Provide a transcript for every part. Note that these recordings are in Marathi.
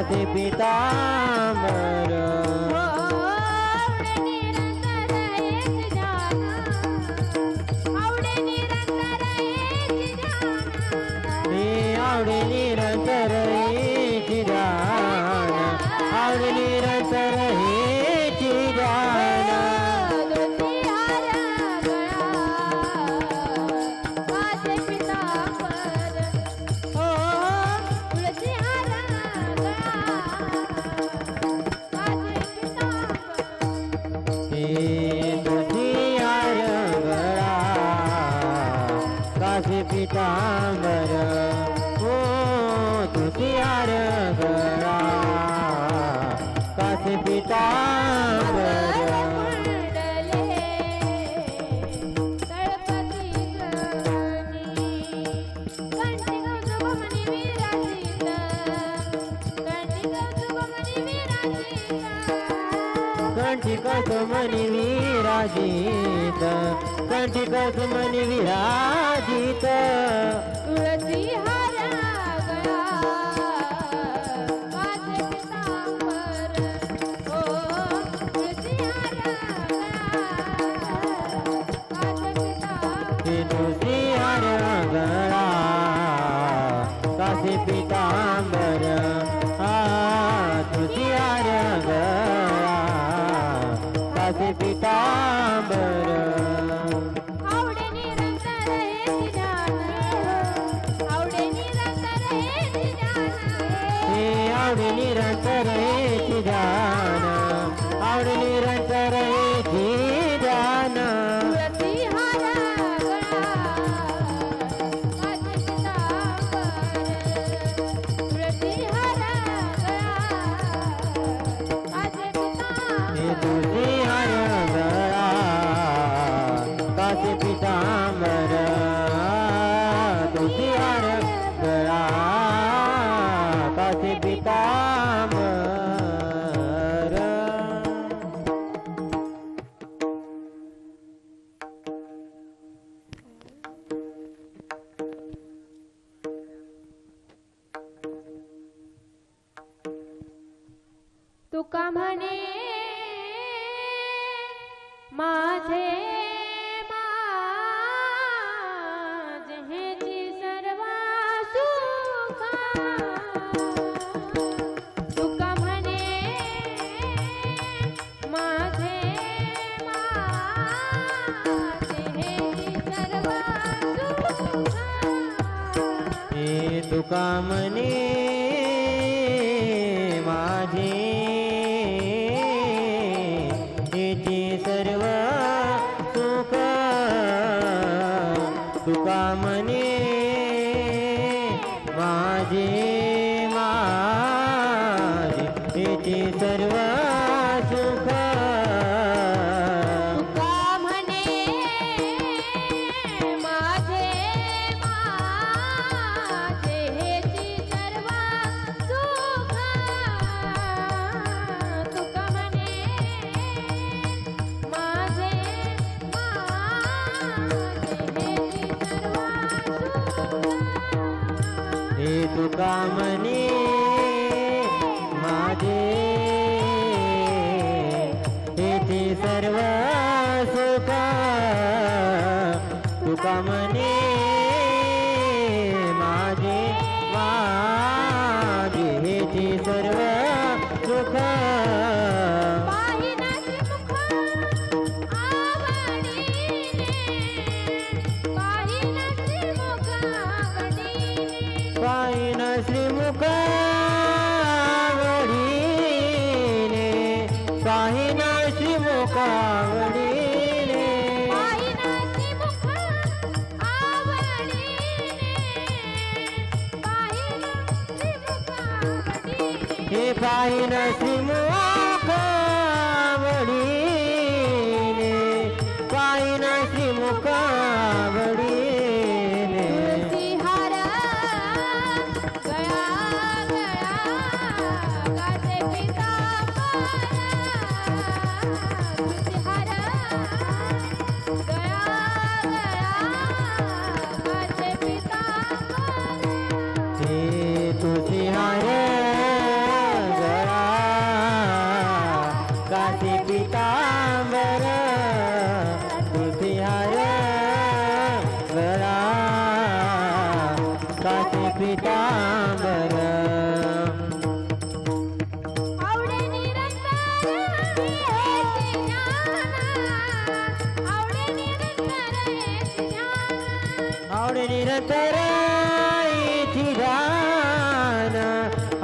कासे पीतांबर आवडे निरंतर हेची ध्यान आवडे निरंतर हेची ध्यान कासे पीतांबर हो तुझियार गळा कासे पीतांबर कंठी कसमनी विराजित कंठी कसमनी विराजित तुळसी हार गळा कासे पीतांबर हो तुळसी हार गळा कासे पीतांबर तुळसी हार गळा कासे पीतांबर आवडे निरंतर हेची ध्यान आवडे निरंतर हेची ध्यान आवडे निरंतर हेची ध्यान आवडे निरंतर हेची ध्यान तुळसी हार गळा कासे पीतांबर तुळसी हार गळा कासे पीतांबर तुझी हार गळा कासे पीतांबर तुझी हार गळा कासे पीतांबर तुका म्हणे माझे माझे हेची सर्व सुख तुका म्हणे माझे माझे हेची सर्व सुख हे तुका म्हणे माझे हेची सर्व सुख तुका म्हणे माझे माझे हेची सर्व सुख तुका म्हणे माझे माझे हेची सर्व सुख तुका म्हणे माझे माझे हेची सर्व सुख हे तुका म्हणे माझे हेची सर्व सुख तुका म्हणे माझे माझे हेची सर्व सुख पाहिनाचे मुख आवडीने पाहिनाचे मुख आवडीने पाहिन श्रीमुख आवडीने पाहिन श्रीमुख आवडीने पाहिनाचे मुख आवडीने पाहिनाचे मुख आवडीने हे पाहिन श्रीमुख आवडीने पाहिन श्रीमुख आवडीने तुळसी हार गळा गळा कासे पीतांबर तुळसी हार गळा गळा कासे पीतांबर हे तुझी हार कासे पितांबर आवडे निरंतर हेच ज्ञान आवडे निरंतर हेच ज्ञान आवडे निरंतर इति ध्यान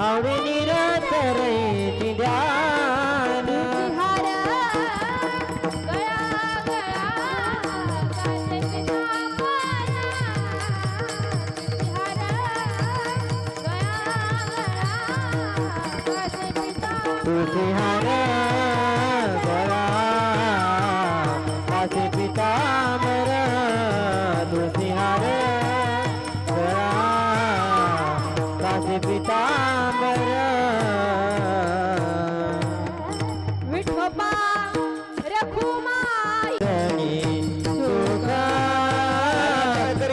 आवडे निरंतर इति ध्यान हार गळा गळा कासे पितांबर हार गळा गळा कासे पितांबर तुझे हार गळा कासे पितांबर तुझे हार गळा कासे पितांबर विठोबा रखुमाई धनी सुख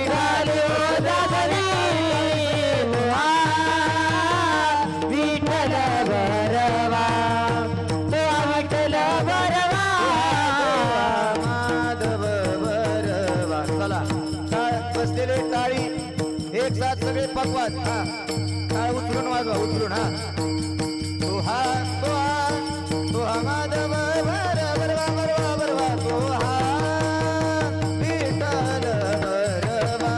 झाले दादरी लोहा विठ्ठल बरवा तो विठ्ठल बरवा माधव बरवा चला बसलेले टाळी एक साथ सगळे पकवान हा टाळ उचलून वाजवा उचलून हा तो हा तो हा तो हा माधव बरवा बरवा बरवा तो हा विठ्ठल बरवा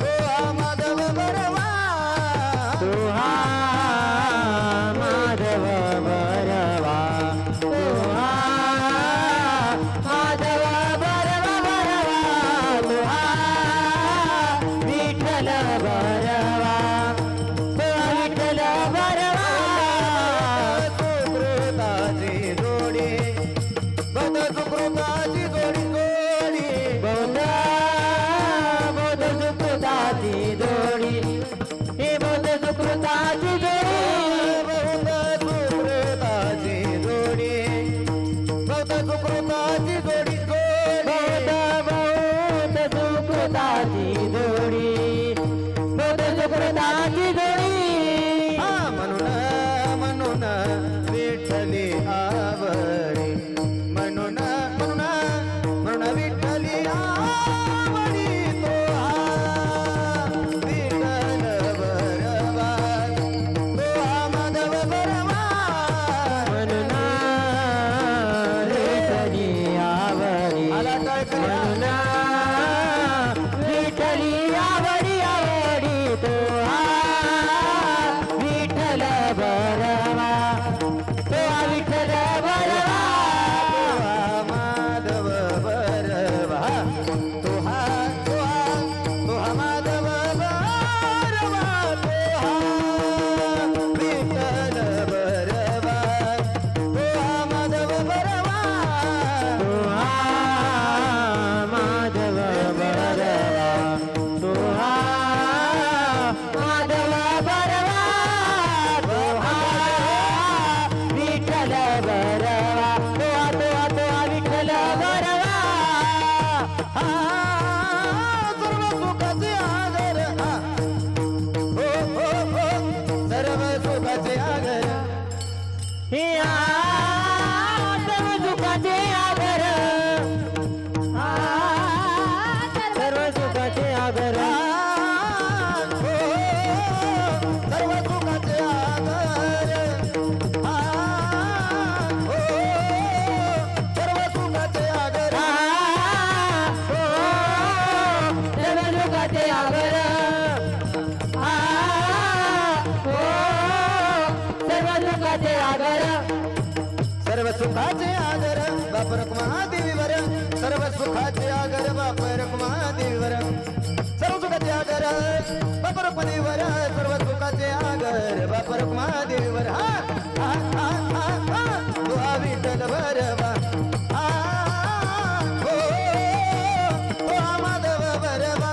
तो हा माधव बरवा तो हा माधव बरवा तो हा माधव बरवा बरवा तो हा विठ्ठल बरवा तो विठ्ठल बरवा सुकृताची जोडी बद सुकृताची जोडी जोडी बौद्ध बौद्ध सुकृताची जोडी हे बौद्ध सुकृताची जोडी बहुत सुकृताची जोडी बहुत सुकृताची जोडी जोडी बौद्ध सुकृताची जोडी बौद्ध सुकृताची जोडी हा म्हणून विठ्ठली आवडी म्हणून म्हणून म्हणून विठ्ठली आवडी तो हा विठ्ठल बरवा तो हा माधव बरवा म्हणून विठ्ठली आवडी आला टाळकरी हा. म्हणून विठ्ठली आवडी आवडी तो हा विठ्ठल बरवा तो हा विठ्ठल बरवा माधव बरवा तो हा तो हा तो हा माधव बरवा तो हा विठ्ठल बरवा तो हा माधव बरवा तो हा माधव बरवा तो हा माधव बरवा तो हा विठ्ठल बरवा तो हा विठ्ठल बरवा हा सर्व सुखाचे आगर हा हो हो हो सर्व सुखाचे आगर हे सर्व सुखाचे आगर सर्व सुखाचे आगर सर्व सुखाचे आगर सर्व सुखाचे आगर सर्व सुखाचे आगर सर्व सुखाचे आगर सर्व सुखाचे आगर बापरक महादेवीवर सर्व सुखाचे आगर बापरक महादेवीवर सर्व सुखाचे आगर बापरक महादेवीवर सर्व सुखाचे आगर बापरक महादेवीवर हा हा हा हा हा तो हा विठ्ठल बरवा हा हो तो हा माधव बरवा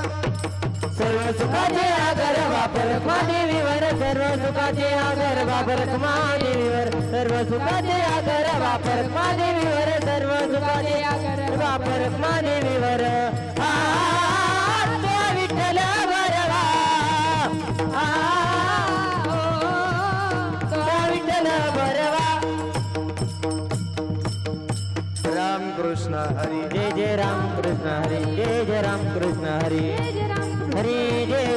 सर्व सुखाचे आगर वापर महादेवीवर सर्व सुखाचे आगर वापर महादेवीवर सर्व सुखाचे आगर वापर महादेवीवर सर्व सुखाचे आगर वापर महादेवीवर आ तो विठ्ठल बरवा आ तो विठ्ठल बरवा राम कृष्ण हरी जय जय राम कृष्ण हरी जय जय राम कृष्ण हरी जय जय राम हरी जय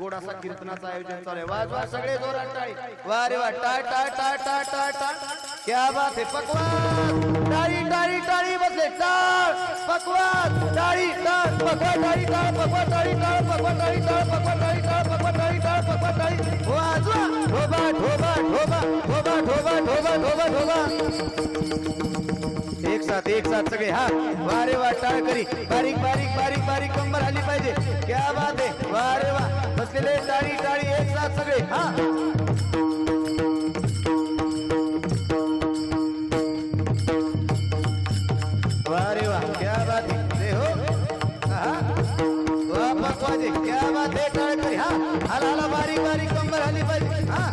गोड असा कीर्तनाचं आयोजन चालू आहे वाजवा सगळे जोरात टाळी वा रे वा टाळ टाळ टाळ टाळ टाळ टाळ क्या बात है पकवान टाळी टाळी टाळी बसले टाळ पकवान टाळी टाळ पकवान टाळी टाळ पकवान टाळी टाळ पकवान टाळी टाळ पकवान टाळी टाळ पकवान टाळी टाळ पकवान टाळी वाजवा ढोबा ढोबा ढोबा ढोबा ढोबा ढोबा ढोबा ढोबा एक साथ सगळे हा वारे वा टाळ करी बारीक बारीक बारीक बारीक कंबर आली पाहिजे क्या बात आहे वारे वा बसलेले टाळी टाळी एक साथ सगळे हा वारे वा क्या बात है हो हा वा पकवाजे क्या बात है टाळ करी हा हाला हाला बारीक बारीक कंबर आली पाहिजे हा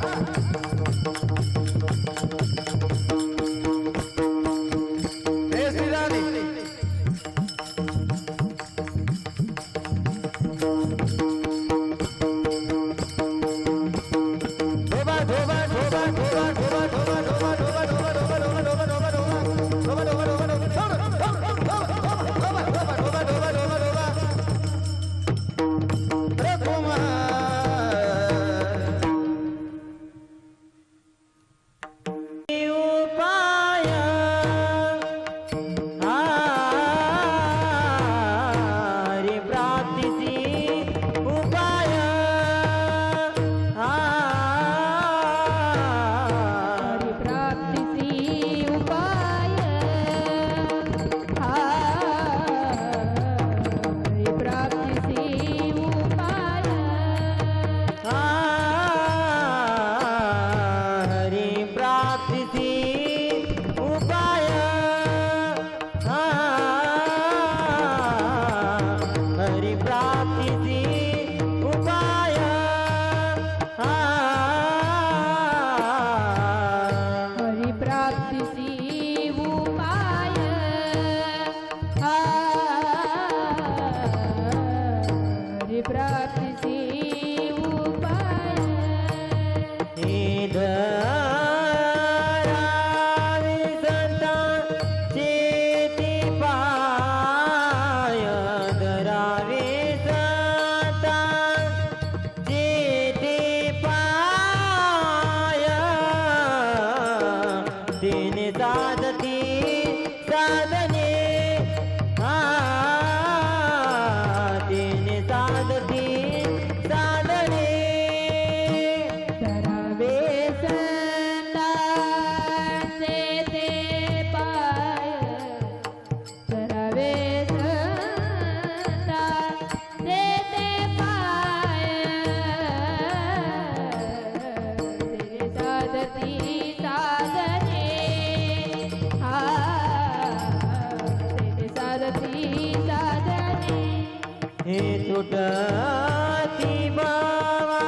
सुटती बावाची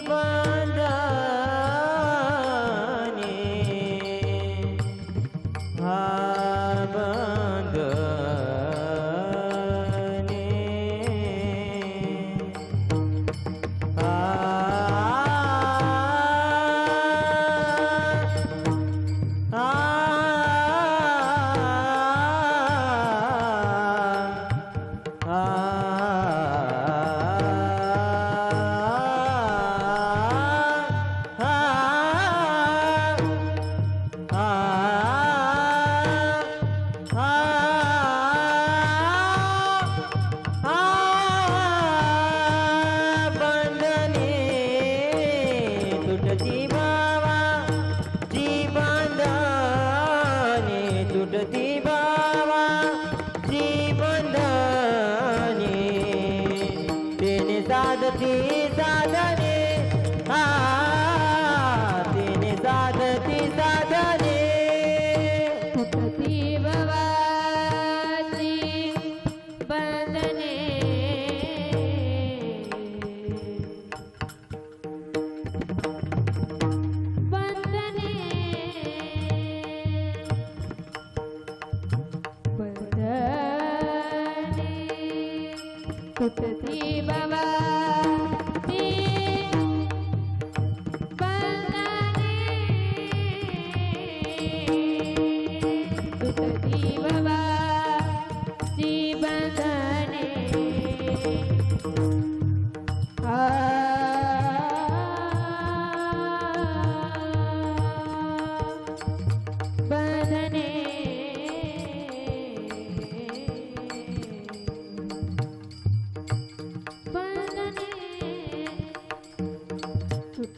बांधणे हा बांधणे आ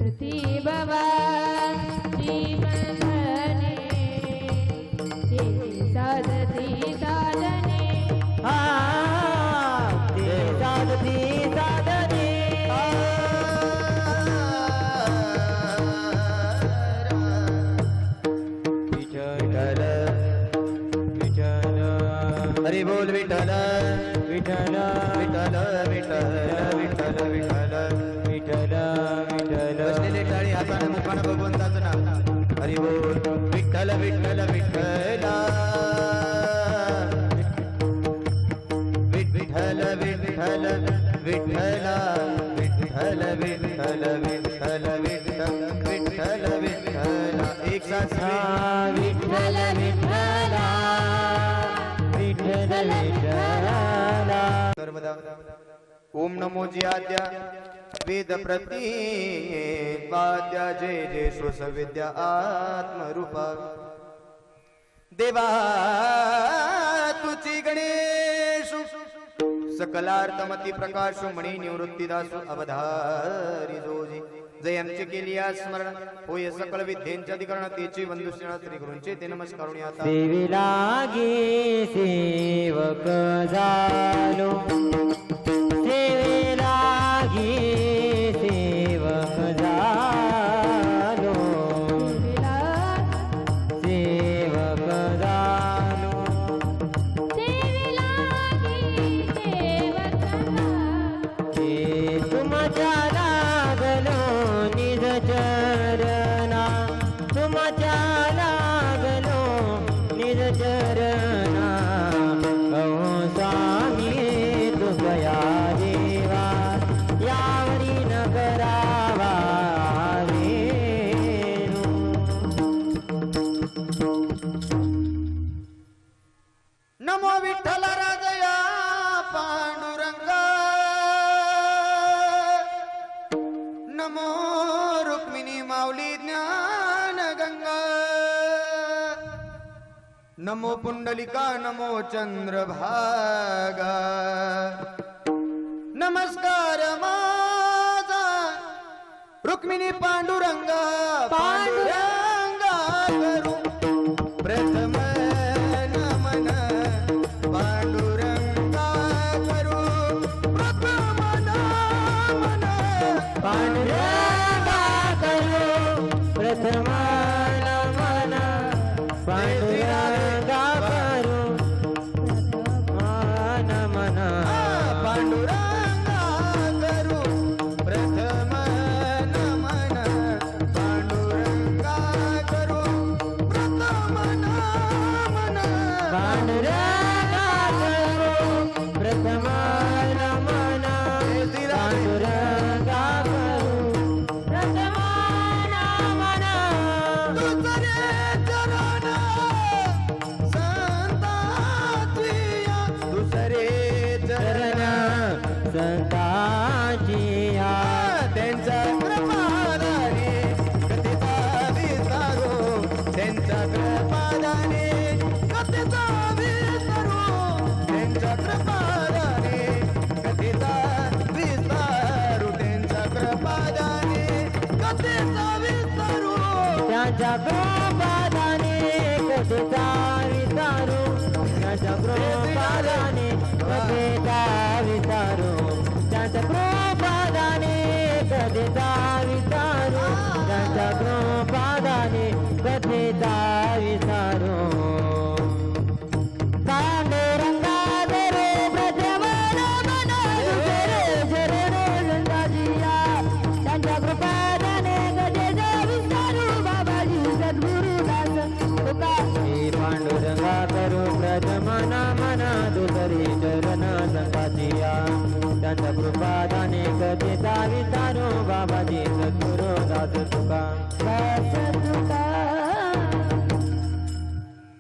पृथ्वी भवाची बंधने हे साधती साधने हा ते साधती साधने विठ्ठल विठ्ठल हरी बोल विठ्ठल विठ्ठल विठ्ठल विठ्ठल विठ्ठल विठ्ठल विठ्ठल विठ्ठल बसलेले टाळी हाताने मुखाने भगवंताचं नाव हरी बोल विठ्ठल विठ्ठल विठ्ठला विठ्ठल विठ्ठल विठ्ठला विठ्ठल विठ्ठल विठ्ठल विठ्ठल विठ्ठल विठ्ठला एक साथ हा विठ्ठल विठ्ठला विठ्ठल विठ्ठला सर्वदा ओम नमो जियाद्या वेद प्रती वाद्या जय जय श्वस विद्या आत्मरूपा देवा तुची गणेशु सकलार्थमती प्रकाशु मणी निवृत्तीदासु अवधारी जोजी जय आमचे केली स्मरण होय सकल विद्येंचे अधिकरण तेची वंदुषणा श्री गुरूंचे ते नमस्कारुणी आता सेवी लागे सेवक झालो सेवे लागे सेवक झालो सेवक झालो हे तुमच्या लागलो निज चरणा तुमच्या लागलो निज चरणा कहू स्वामी तुझया देवा यावरी न करावा वेणू. नमो विठ्ठल राजया पांडुरंग नमो रुक्मिणी माऊली ज्ञान गंगा नमो पुंडलिका नमो चंद्रभागा नमस्कार माझा रुक्मिणी पांडुरंगा पांडुरंगा करू प्रथम नमन पांडुरंगा करू प्रथम नमन पांडुरंगा करू प्रथम नमन पांडुरंगा करू नमन पांडुरंगा करू प्रथम नमन पांडुरंगा करू प्रथम नमन पांडुरंगा करू प्रथम नमन पांडुरंगा करू प्रथम नमन दुसरे चरण संतांचिया दुसरे चरण संतांचिया त्यांचा कृपादाने कथेचा विसारो त्यांचा कृपादाने कथेचा विसारो त्यांचा कृपादाने कथेचा विसारो त्यांचा कृपादाने कथेचा विसारो त्यांच्या कृपादाने कथेचा विसारो त्यांच्या कृपादाने कथेचा विसारो त्यांच्या कृपादाने कथेचा विसारो त्यांच्या कृपादाने कथेचा विसारो पांडुरंगा धरो प्रथम नमन दुसरे चरण संतांचिया त्यांच्या कृपादाने कथेचा विसारो बाबाजी सद्गुरुदास तुका हे पांडुरंगा करू प्रथम नमन दुसरे चरण संतांचिया त्यांच्या कृपादाने कथेचा विसारो बाबाजी सद्गुरुदास तुका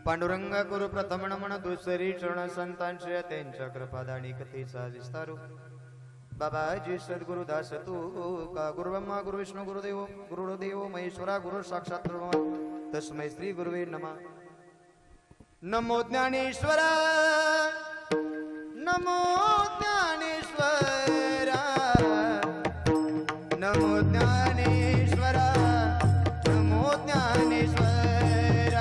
पांडुरंगा गुरु प्रथम नमन दुसरी चरण संतांच्या त्यांच्या कृपादानी कथेचा विस्तारू बाबाजी सद्गुरुदास तू का गुरु ब्रह्मा गुरु विष्णू गुरुदेव महेश्वरा गुरु साक्षात ब्रह्म तस्मै श्री गुरुवे नमः नमो ज्ञानेश्वरा नमो ज्ञानेश्वरा नमो ज्ञानेश्वर नमो ज्ञानेश्वर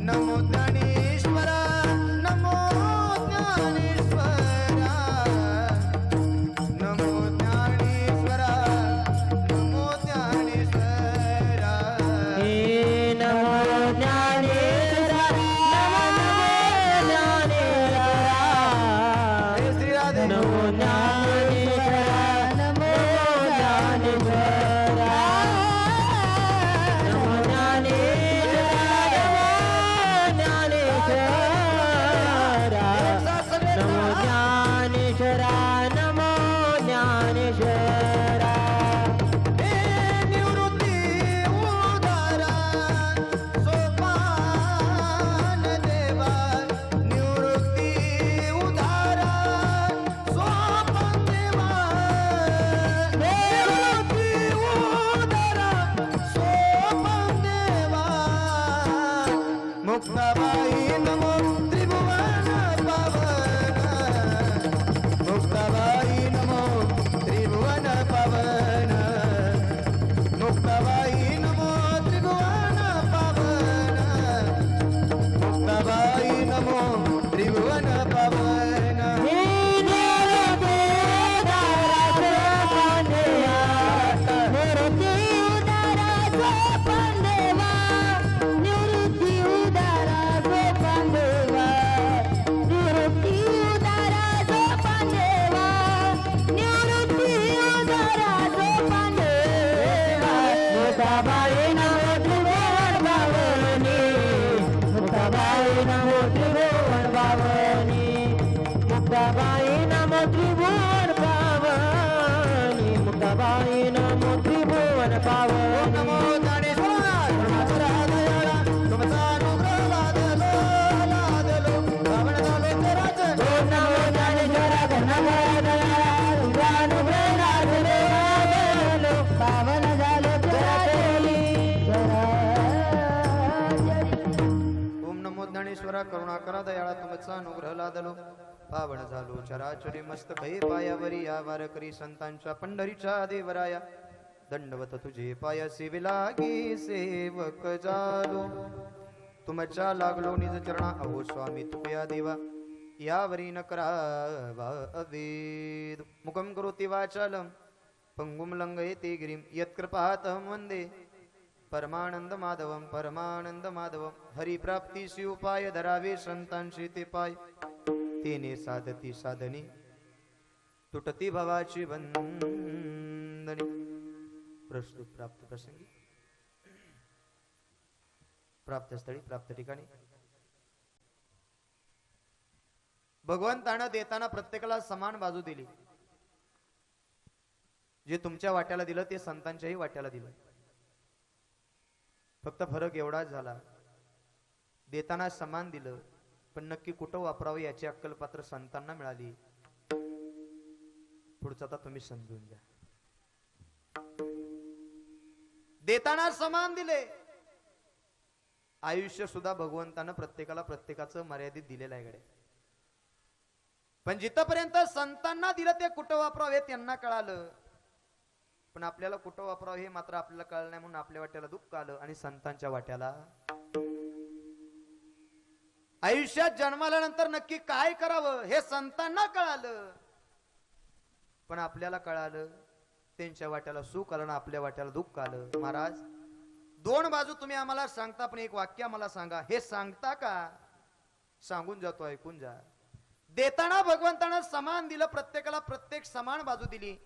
नमो ज्ञानेश्वर नमो ज्ञानेश्वर नमो ज्ञानेश्वर नमो ज्ञानेश्वर हे नमो ज्ञानेश्वरा हे श्री राधे नमो ज्ञानेश्वरा नमो ज्ञानेश्वरा नमो ज्ञानेश्वरा नमो ज्ञानेश्वरा हे निवृत्ती उदारा सोपान देवा निवृत्ती उदारा सोपान देवा निवृत्ती उदारा सोपान देवा मुक्ताबाई नमो त्रिभुवन पावन मुक्ताबाई नमो त्रिभुवन पावन मुक्ताबाई नमो त्रिभुवन पावन मुक्ताबाई नमो त्रिभुवन पावन हे निवृत्ती उदारा सोपान देवा निवृत्ती उदारा सोपान देवा निवृत्ती उदारा सोपान देवा निवृत्ती उदारा सोपान देवा मुक्ताबाई नमो त्रिभुवन पावनी मुक्ताबाई नमो त्रिभुवन पावनी मुक्ताबाई नमो त्रिभुवन पावनी मुक्ताबाई नमो त्रिभुवन पावनी नमो ज्ञानेश्वर दयाळा तुमचा अनुग्रह लादलो लादलो पावन झालो तेराच ओम नमो ज्ञानेश्वरा नमो दयाळा तुझा अनुग्रह लाभलो लाभलो पावन झालो चराचरी ओम नमो ज्ञानेश्वरा करुणाकरा दयाळा तुमचा अनुग्रह लादलो पावन झालो चराचरी मस्तकै पायावरी या वारकरी संतांच्या पंढरीच्या देवराया दंडवत तुझे पायासी विलागी सेवक झालो तुमच्या लागलो निज चरणा अहो स्वामी तुया देवा यावरी न करावा अवेद मुखम करोति वाचालम पंगुम लंघयते गिरिम यत्कृपातम वंदे परमानंद माधवम हरिप्राप्तीशी उपाय धरावे संतांशी ते पाय तेने साधती साधनी तुटती भवाची बंधनी प्रस्तुत प्राप्त प्रसंगी प्राप्त स्थळी प्राप्त ठिकाणी भगवंतानं देताना प्रत्येकाला समान बाजू दिली. जे तुमच्या वाट्याला दिलं ते संतांच्याही वाट्याला दिलं. फक्त फरक एवढाच झाला, देताना समान दिलं पण नक्की कुठं वापरावं याची अक्कल पात्र संतांना मिळाली. पुढचं आता तुम्ही समजून घ्या. देताना समान दिले. आयुष्य सुद्धा भगवंतानं प्रत्येकाला प्रत्येकाचं मर्यादित दिलेलं आहे गड्या. पण जिथपर्यंत संतांना दिलं ते कुठं वापरावं हे त्यांना कळालं, पण आपल्याला कुठं वापरावं हे मात्र आपल्याला कळलं नाही. म्हणून आपल्या वाट्याला दुःख आलं आणि संतांच्या वाट्याला. आयुष्यात जन्माल्यानंतर नक्की काय करावं हे संतांना कळालं, पण आपल्याला कळालं. त्यांच्या वाट्याला सुख आलं ना आपल्या वाट्याला दुःख आलं. महाराज, दोन बाजू तुम्ही आम्हाला सांगता, पण एक वाक्य मला सांगा, हे सांगता का? सांगून जातो, ऐकून जा. देताना भगवंतानं समान दिलं, प्रत्येकाला प्रत्येक समान बाजू दिली.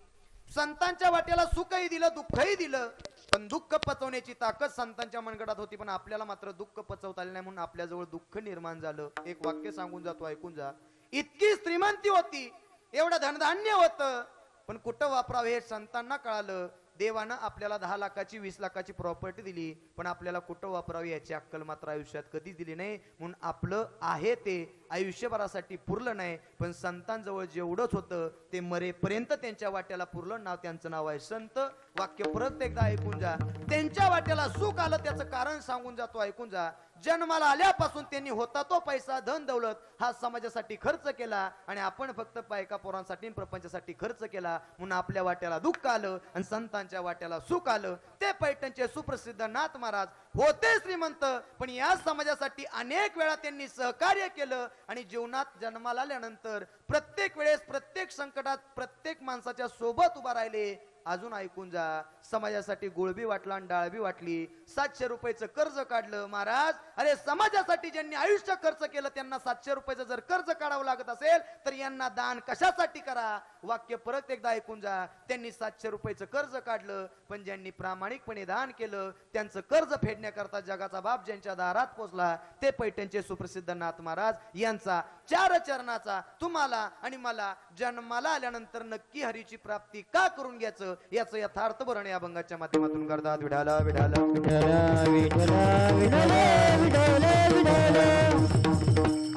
संतांच्या वाट्याला सुखही दिलं, दुःखही दिलं, पण दुःख पचवण्याची ताकद संतांच्या मनगटात होती, पण आपल्याला मात्र दुःख पचवता आलं नाही. म्हणून आपल्याजवळ दुःख निर्माण झालं. एक वाक्य सांगून जातो, ऐकून जा. इतकी श्रीमंती होती, एवढं धनधान्य होतं, पण कुठं वापरावं हे संतांना कळालं. देवानं आपल्याला 10 लाखाची 20 लाखाची प्रॉपर्टी दिली, पण आपल्याला कुठं वापरावी याची अक्कल मात्र आयुष्यात कधीच दिली नाही. म्हणून आपलं आहे ते आयुष्यभरासाठी पुरलं नाही, पण संतांजवळ जेवढंच होतं ते मरेपर्यंत त्यांच्या वाट्याला पुरलं. नाव त्यांचं नाव आहे संत. वाक्य परत एकदा ऐकून जा. त्यांच्या वाट्याला सुख आलं त्याचं कारण सांगून जातो, ऐकून जा. जन्माला आल्यापासून त्यांनी होता तो पैसा धन दौलत हा समाजासाठी खर्च केला आणि आपण फक्त बायका पोरांसाठी प्रपंचासाठी खर्च केला, म्हणून आपल्या वाट्याला दुःख आलं आणि संतांच्या वाट्याला सुख आलं. ते पैठणचे सुप्रसिद्ध नाथ महाराज होते श्रीमंत, पण या समाजासाठी अनेक वेळा त्यांनी सहकार्य केलं आणि जीवनात जन्माला आल्यानंतर प्रत्येक वेळेस प्रत्येक संकटात प्रत्येक माणसाच्या सोबत उभा राहिले. अजून ऐकून जा. समाजासाठी गुळबी वाटला आणि डाळबी वाटली. 700 रुपयाचं कर्ज काढलं महाराज. अरे समाजासाठी ज्यांनी आयुष्य खर्च केलं त्यांना 700 रुपयाचं जर कर्ज काढावं लागत असेल तर यांना दान कशासाठी करा. वाक्य परत एकदा ऐकून जा. त्यांनी 700 रुपयाचं कर्ज काढलं, पण ज्यांनी प्रामाणिकपणे दान केलं त्यांचं कर्ज फेडण्याकरता जगाचा बाप ज्यांच्या दारात पोचला ते पैठणचे सुप्रसिद्ध नाथ महाराज यांचा 4 चरणाचा तुम्हाला आणि मला जन्माला आल्यानंतर नक्की हरीची प्राप्ती का करून घ्यायचं याचं यथार्थ वर्णन या अभंगाच्या माध्यमातून करतात. विठाला विठाला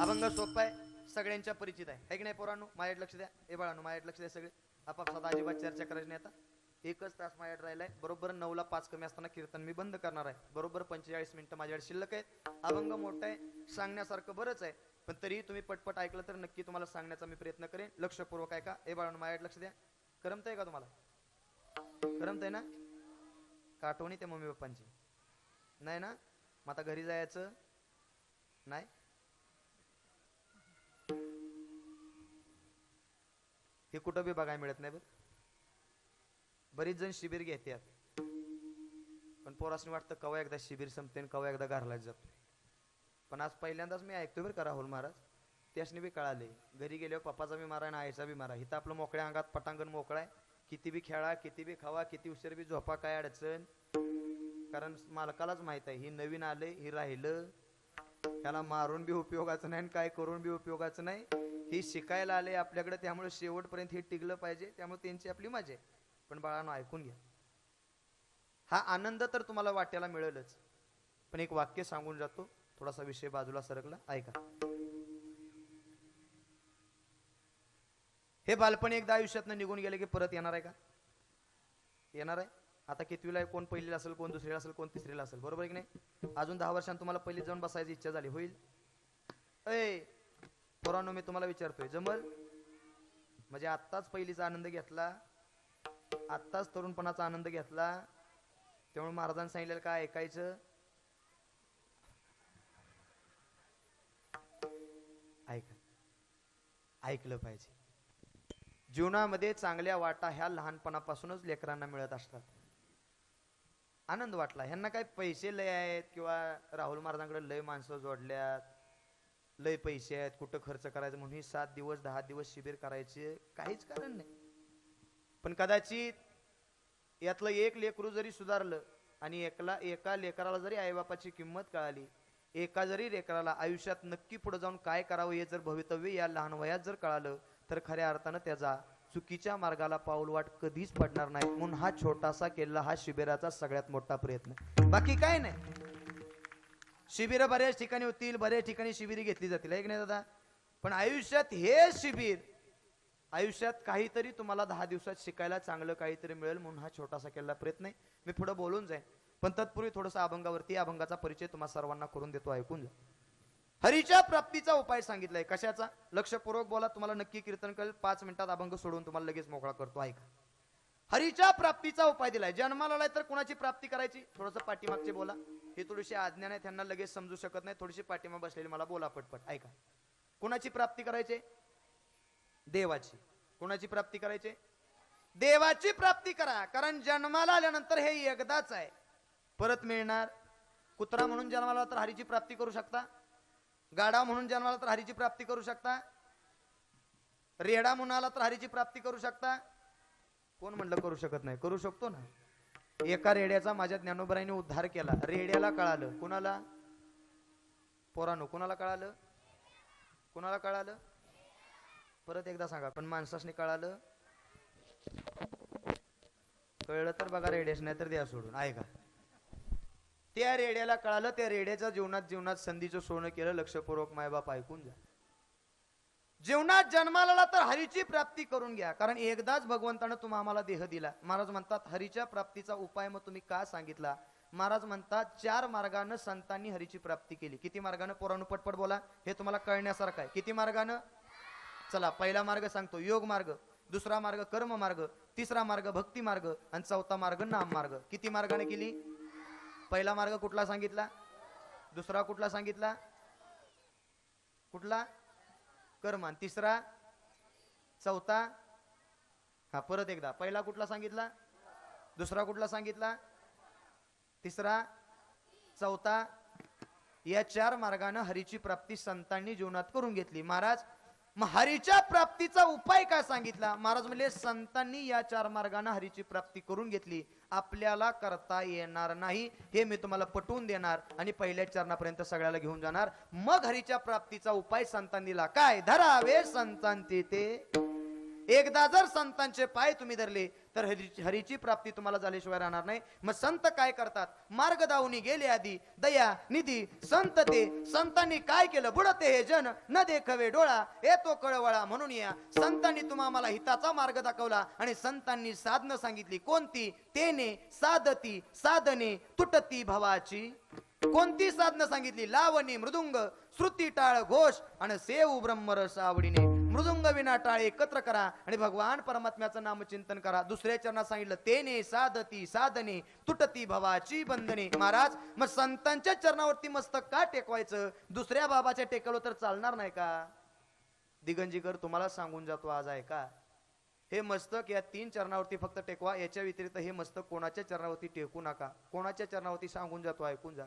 अभंग सोपा आहे, सगळ्यांच्या परिचित आहे की नाही पोरांनो. माझ्याकडे लक्ष द्या. हे बाळांनो माझ्याकडे लक्ष द्या. सगळे आपापसात अजिबात चर्चा करायची नाही. आता 1 तास माझ्याकडे राहिलाय. बरोबर 9ला 5 कमी असताना कीर्तन मी बंद करणार आहे. बरोबर 45 मिनिटं माझ्याकडे शिल्लक आहेत. अभंग मोठा आहे, सांगण्यासारखं बरंच आहे, पण तरी तुम्ही पटपट ऐकलं तर नक्की तुम्हाला सांगण्याचा मी प्रयत्न करेन. लक्षपूर्वक ऐका. हे बाळांनो माझ्याकडे लक्ष द्या. करमतंय का तुम्हाला? करमतंय ना? का आठवणी त्या मम्मी पप्पांची नाही ना? मग आता घरी जायचं नाही? हे कुठं बी बघायला मिळत नाही. बरीच जण शिबिर घेतात, पण पोरासनी वाटतं कवा एकदा शिबिर संपते कवा एकदा घरला जातो. पण आज पहिल्यांदाच मी ऐकतोय बरं का राहुल महाराज. त्यासनी बी कळाले घरी गेल्यावर पप्पाचा बी मारा आणि आईचा बी मारा. इथं आपलं मोकळ्या अंगात पटांगण मोकळा आहे. किती बी खेळा, किती बी खावा, किती उशीर बी झोपा, काय अडचण. कारण मालकालाच माहित आहे ही नवीन आले, ही राहिलं, त्याला मारून बी उपयोगाचं नाही काय करून बी उपयोगाचं नाही. ही शिकायला आले आपल्याकडे, त्यामुळे शेवटपर्यंत हे टिकलं पाहिजे. त्यामुळे त्यांची आपली मजा आहे. पण बाळांनो ऐकून घ्या. हा आनंद तर तुम्हाला वाट्याला मिळेलच, पण एक वाक्य सांगून जातो. थोडासा विषय बाजूला सरकला, ऐका. हे बालपण एकदा आयुष्यातनं निघून गेले की परत येणार आहे का? येणार आहे? आता कितवीला आहे? कोण पहिलीला असेल, कोण दुसरीला असेल, कोण तिसरीला असेल. बरोबर आहे की नाही? अजून 10 वर्षांत तुम्हाला पहिलीत जाऊन बसायची इच्छा झाली, होईल? पोरांनो मी तुम्हाला विचारतोय, जमल? म्हणजे आत्ताच पहिलीचा आनंद घेतला, आत्ताच तरुणपणाचा आनंद घेतला, त्यामुळे महाराजांनी सांगितलेलं काय ऐकायचं? ऐका, ऐकलं पाहिजे. जीवनामध्ये चांगल्या वाटा ह्या लहानपणापासूनच लेकरांना मिळत असतात. आनंद वाटला. ह्यांना काय पैसे लय आहेत किंवा राहुल महाराजांकडे लय माणसं जोडल्यात, लय पैसे आहेत, कुठं खर्च करायचं म्हणून 7 दिवस 10 दिवस शिबिर करायचे काहीच कारण नाही. पण कदाचित यातलं एक लेकरू जरी सुधारलं आणि एका लेकराला जरी आईबापाची किंमत कळाली, एका जरी लेकराला आयुष्यात नक्की पुढे जाऊन काय करावं हे जर भवितव्य या लहान वयात जर कळालं तर खऱ्या अर्थानं त्याचा चुकीच्या मार्गाला पाऊलवाट कधीच पडणार नाही. म्हणून हा छोटासा केलेला हा शिबिराचा सगळ्यात मोठा प्रयत्न, बाकी काय नाही. शिबिर बऱ्याच ठिकाणी होतील, बऱ्याच ठिकाणी शिबिरी घेतली जातील, आहे की नाही दादा? पण आयुष्यात हे शिबिर, आयुष्यात काहीतरी तुम्हाला 10 दिवसात शिकायला चांगलं काहीतरी मिळेल म्हणून हा छोटासा केलेला प्रयत्न आहे. मी पुढे बोलून जाईन, पण तत्पूर्वी थोडंसं अभंगावरती अभंगाचा परिचय तुम्हा सर्वांना करून देतो, ऐकून जा. हरीच्या प्राप्तीचा उपाय सांगितलाय. कशाचा? लक्षपूर्वक बोला, तुम्हाला नक्की कीर्तन कळेल. 5 मिनिटात अभंग सोडून तुम्हाला लगेच मोकळा करतो, ऐका. हरीच्या प्राप्तीचा उपाय दिलाय. जन्माला आलाय तर कुणाची प्राप्ती करायची? थोडंसं पाठीमागचे बोला. हे थोडीशी आज्ञा नाही, त्यांना लगेच समजू शकत नाही. थोडीशी पाठीमाग बसलेली मला बोला पटपट, ऐका. कुणाची प्राप्ती करायची? देवाची. कुणाची प्राप्ती करायची? देवाची प्राप्ती करा. कारण जन्माला आल्यानंतर हे एकदाच आहे, परत मिळणार. कुत्रा म्हणून जन्माला आला तर हरीची प्राप्ती करू शकता, गाडा म्हणून जन्माला तर हरीची प्राप्ती करू शकता, रेडा म्हणून आला तर हरीची प्राप्ती करू शकता. कोण म्हणलं करू शकत नाही? करू शकतो ना. एका रेड्याचा माझ्या ज्ञानोबराईने उद्धार केला. रेड्याला कळालं. कुणाला? पोरांनो कुणाला कळालं? कुणाला कळालं? परत एकदा सांगा. पण माणसाने कळालं? कळलं तर बघा रेड्यास, नाही तर द्या सोडून, ऐका. त्या रेड्याला कळालं. त्या रेड्याच्या जीवनात संधीचं सोनं केलं. लक्षपूर्वक मायबाप ऐकून जा. जीवनात जन्माला आला तर हरीची प्राप्ती करून घ्या, कारण एकदाच भगवंतानं तुम्हा आम्हाला देह दिला. महाराज म्हणतात हरीच्या प्राप्तीचा उपाय मग तुम्ही का सांगितला? महाराज म्हणतात 4 मार्गानं संतांनी हरीची प्राप्ती केली. किती मार्गानं? पोरांनो पटपट बोला, हे तुम्हाला कळण्यासारखं आहे. किती मार्गानं? चला, पहिला मार्ग सांगतो, योग मार्ग. दुसरा मार्ग कर्म मार्ग. तिसरा मार्ग भक्ती मार्ग. आणि चौथा मार्ग नाम मार्ग. किती मार्गाने केली? पहिला मार्ग कुठला सांगितला? दुसरा कुठला सांगितला? कुठला? कर्म. आणि तिसरा? चौथा? हा, परत एकदा, पहिला कुठला सांगितला? दुसरा कुठला सांगितला? तिसरा? चौथा? या 4 मार्गाने हरीची प्राप्ती संतांनी जीवनात करून घेतली. महाराज मग हरीच्या प्राप्तीचा उपाय काय सांगितला? महाराज म्हणले संतांनी या 4 मार्गाने हरीची प्राप्ती करून घेतली, आपल्याला करता येणार नाही, हे मी तुम्हाला पटवून देणार आणि पहिल्या चरणापर्यंत सगळ्याला घेऊन जाणार. मग हरीच्या प्राप्तीचा उपाय संतांनी दिला. काय? धरावे संतांचे ते. एकदा जर संतांचे पाय तुम्ही धरले तर हरीची प्राप्ती तुम्हाला झाल्याशिवाय राहणार नाही. मग संत काय करतात? मार्ग दावणी गेले आधी, दया निधी संत ते. संतांनी काय केलं? बुडते हे जन न देखवे डोळा, येतो कळवळा. म्हणून या संतांनी तुम्हाला हिताचा मार्ग दाखवला आणि संतांनी साधनं सांगितली. कोणती? तेने साधती साधने तुटती भवाची. कोणती साधनं सांगितली? लावणी मृदुंग श्रुती टाळ घोष आणि सेव ब्रह्मरस आवडीने. मृदुंग विना टाळ एकत्र करा आणि भगवान परमात्म्याचं नामचिंतन करा. दुसऱ्या चरणात सांगितलं तेने साधती साधने तुटती भवाची बंधने. महाराज मग संतांच्या चरणावरती मस्तक का टेकवायचं? दुसऱ्या बाबाच्या टेकवलं तर चालणार नाही का? दिगंजीकर तुम्हाला सांगून जातो आज, आहे का? हे मस्तक या 3 चरणावरती फक्त टेकवा. याच्या व्यतिरिक्त हे मस्तक कोणाच्या चरणावरती टेकू नका. कोणाच्या चरणावरती सांगून जातो, ऐकून जा.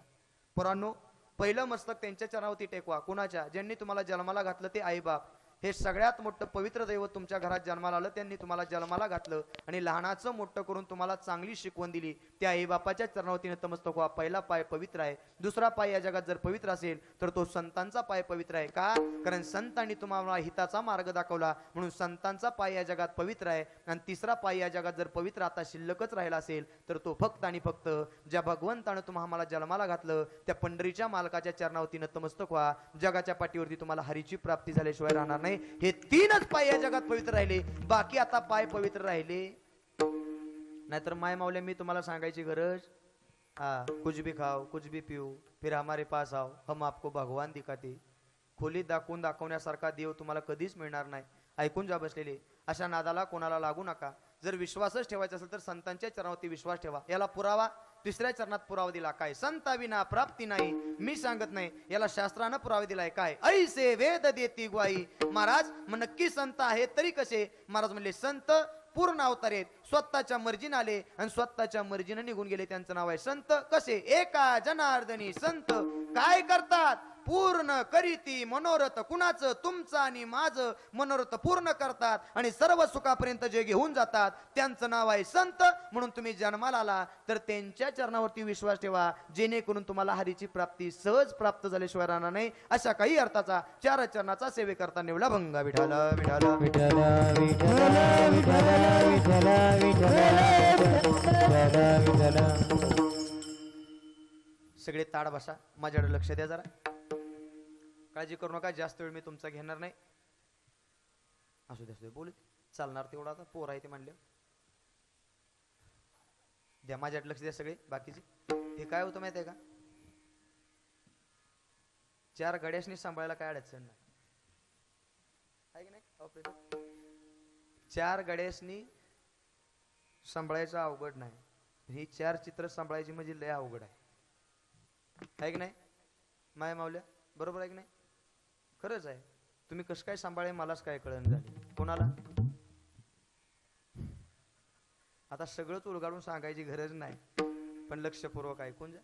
पोरांनो, पहिलं मस्तक त्यांच्या चरणावरती टेकवा. कुणाच्या? ज्यांनी तुम्हाला जन्माला घातलं ते आई बाप. हे सगळ्यात मोठं पवित्र दैवत तुमच्या घरात जन्माला आलं, त्यांनी तुम्हाला जन्माला घातलं आणि लहानाचं मोठं करून तुम्हाला चांगली शिकवण दिली, त्या आई बापाच्या चरणावरती नतमस्तक व्हा. पहिला पाय पवित्र आहे. दुसरा पाय या जगात जर पवित्र असेल तर तो संतांचा पाय पवित्र आहे. का? कारण संतांनी तुम्हाला हिताचा मार्ग दाखवला म्हणून संतांचा पाय या जगात पवित्र आहे. आणि तिसरा पाय या जगात जर पवित्र आता शिल्लकच राहिला असेल तर तो फक्त आणि फक्त ज्या भगवंतानं तुम्हाला जन्माला घातलं त्या पंढरीच्या मालकाच्या चरणावरती नतमस्तक व्हा. जगाच्या पाठीवरती तुम्हाला हरीची प्राप्ती झाल्याशिवाय राहणार नाही. हे 3च पाय या जगात पवित्र राहिले, बाकी आता पाय पवित्र राहिले नाहीतर माय मावल्या मी तुम्हाला सांगायची गरज. कुछ भी खाओ कुछ भी पिओ फिर हमारे पास आओ हम आपको भगवान दिखाते. खोलीत दाखवण्यासारखा देव तुम्हाला कधीच मिळणार नाही. ऐकून जा बसलेले, अशा नादाला कोणाला लागू नका. जर विश्वासच ठेवायचा असेल तर संतांच्या चरणावरती विश्वास ठेवा. याला पुरावा तिसऱ्या चरणात पुरावा दिला. काय? संताविना प्राप्ती नाही. मी सांगत नाही, याला शास्त्रानं पुरावा दिलाय. काय? ऐसे वेद देती ग्वाही. महाराज मग नक्की संत आहेत तरी कसे? महाराज म्हणले संत पूर्ण अवतार आहेत, स्वतःच्या मर्जीने आले आणि स्वतःच्या मर्जीने निघून गेले, त्यांचं नाव आहे संत. कसे? एका जनार्दनी संत काय करतात? पूर्ण करीती मनोरथ. कुणाचं? तुमचं आणि माझं मनोरथ पूर्ण करतात आणि सर्व सुखापर्यंत जे घेऊन जातात त्यांचं नाव आहे संत. म्हणून तुम्ही जन्माला आला तर त्यांच्या चरणावरती विश्वास ठेवा, जेणेकरून तुम्हाला हरीची प्राप्ती सहज प्राप्त झाल्याशिवाय राहणार नाही. अशा काही अर्थाचा 4 चरणाचा सेवे करता निवला भंगा. विठाल विठाल विठ्ठल विठ्ठल विठ्ठल विठ्ठल विठ्ठल. सगळे ताड बसा, माझ्याकडे लक्ष द्या जरा. काळजी करू नका, जास्त वेळ मी तुमचा घेणार नाही. असू दे बोलू चालणार तेवढा. आता पोर आहे ते म्हणले द्या, माझ्याकडे लक्ष द्या सगळे. बाकीचे हे काय होतं माहिती आहे का? 4 गड्यासनी सांभाळायला काय अडचण नाही, आहे की नाही? 4 गड्यासनी सांभाळायचं अवघड नाही. ही 4 चित्र सांभाळायची म्हणजे लय अवघड आहे की नाही? माय मावल्या बरोबर आहे की नाही? खरंच आहे. तुम्ही कसं काय सांभाळे मलाच काय कळण झाली. कोणाला? आता सगळंच उलगाडून सांगायची गरज नाही, पण लक्षपूर्वक ऐकून जा.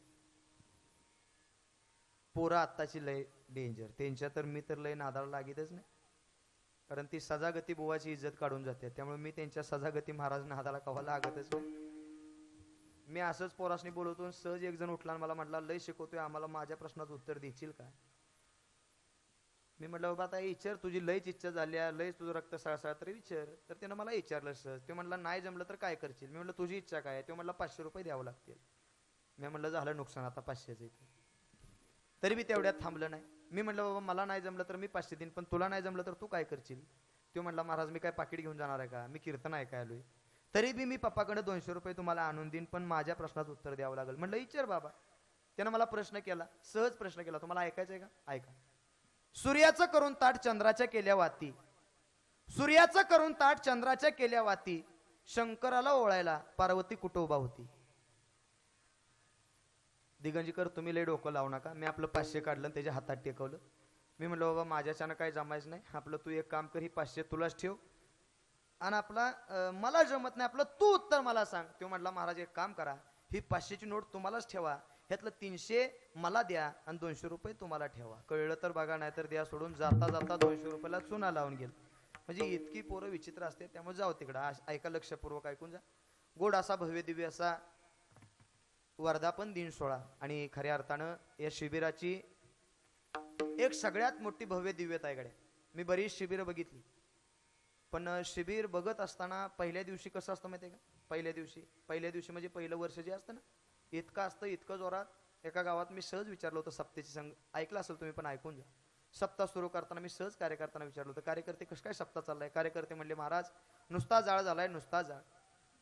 पोरं आत्ताची लय डेंजर. त्यांच्या तर मी तर लय नादाला लागतच नाही, कारण ती सजागती बुवाची इज्जत काढून जाते. त्यामुळे मी त्यांच्या सजागती महाराज नादाला कवा लागतच नाही. मी असंच पोरासनी बोलवतो, सहज एक जण उठला आणि मला म्हटला लय शिकवतोय आम्हाला, माझ्या प्रश्नाचं उत्तर देशील का? मी म्हटलं बाबा आता विचार, तुझी लयच इच्छा झाली, लयच तुझं रक्त सळसळ तरी विचार. तर त्यानं मला विचारलं सहज. ते म्हटलं नाही जमलं तर काय करशील? मी म्हटलं तुझी इच्छा काय? ते म्हटलं 500 रुपये द्यावं लागतील. मी म्हटलं झालं नुकसान आता 500चं. तरी मी तेवढ्यात थांबलं नाही. मी म्हटलं बाबा मला नाही जमलं तर मी 500 देईन, पण तुला नाही जमलं तर तू काय करशील? तो म्हटला महाराज मी काय पाकिट घेऊन जाणार आहे का, मी कीर्तन ऐकाय आलोय, तरी बी मी पप्पाकडे 200 रुपये तुम्हाला आणून देईन, पण माझ्या प्रश्नाचं उत्तर द्यावं लागेल. म्हटलं विचार बाबा. त्यानं मला प्रश्न केला, सहज प्रश्न केला, तुम्हाला ऐकायचंय का? ऐका. सूर्याचं करून ताट चंद्राच्या केल्या वाती, सूर्याचं करून ताट चंद्राच्या केल्या वाती, शंकराला ओळायला पार्वती कुठं उभा होती? दिगंजीकर तुम्ही लय डोकं लावू नका. मी आपलं 500 काढलं आणि त्याच्या हातात टेकवलं. मी म्हटलं बाबा माझ्याच्यानं काही जमायचं नाही, आपलं तू एक काम कर, ही 500 तुलाच ठेव आणि आपला मला जमत नाही, आपलं तू उत्तर मला सांग. तो म्हटला महाराज एक काम करा, ही 500ची नोट तुम्हालाच ठेवा, ह्यातलं 300 मला द्या आणि 200 रुपये तुम्हाला ठेवा. कळलं तर बघा, नाही तर द्या सोडून. जाता जाता 200 रुपयाला चुना लावून गेल. म्हणजे इतकी पोरं विचित्र असते, त्यामुळे जाऊ तिकडं. ऐका, लक्षपूर्वक ऐकून जा. गोड असा भव्य दिव्य असा वर्धापन दिन सोहळा आणि खऱ्या अर्थानं या शिबिराची एक सगळ्यात मोठी भव्य दिव्यता आहे गड्या. मी बरीच शिबिरं बघितली, पण शिबिर बघत असताना पहिल्या दिवशी कसं असतं माहिती आहे का? पहिल्या दिवशी म्हणजे पहिलं वर्ष जे असतं ना, इतकं असतं, इतकं जोरात. एका गावात मी सहज विचारलं होतं सप्तेची संघ, ऐकलं असेल तुम्ही पण ऐकून जा. सप्ताह सुरू करताना मी सहज कार्यकर्त्यांना विचारलं होतं, कार्यकर्ते कसं काय सप्ताह चाललाय? कार्यकर्ते म्हणले महाराज नुसता जाळ झालाय, नुसता जाळ.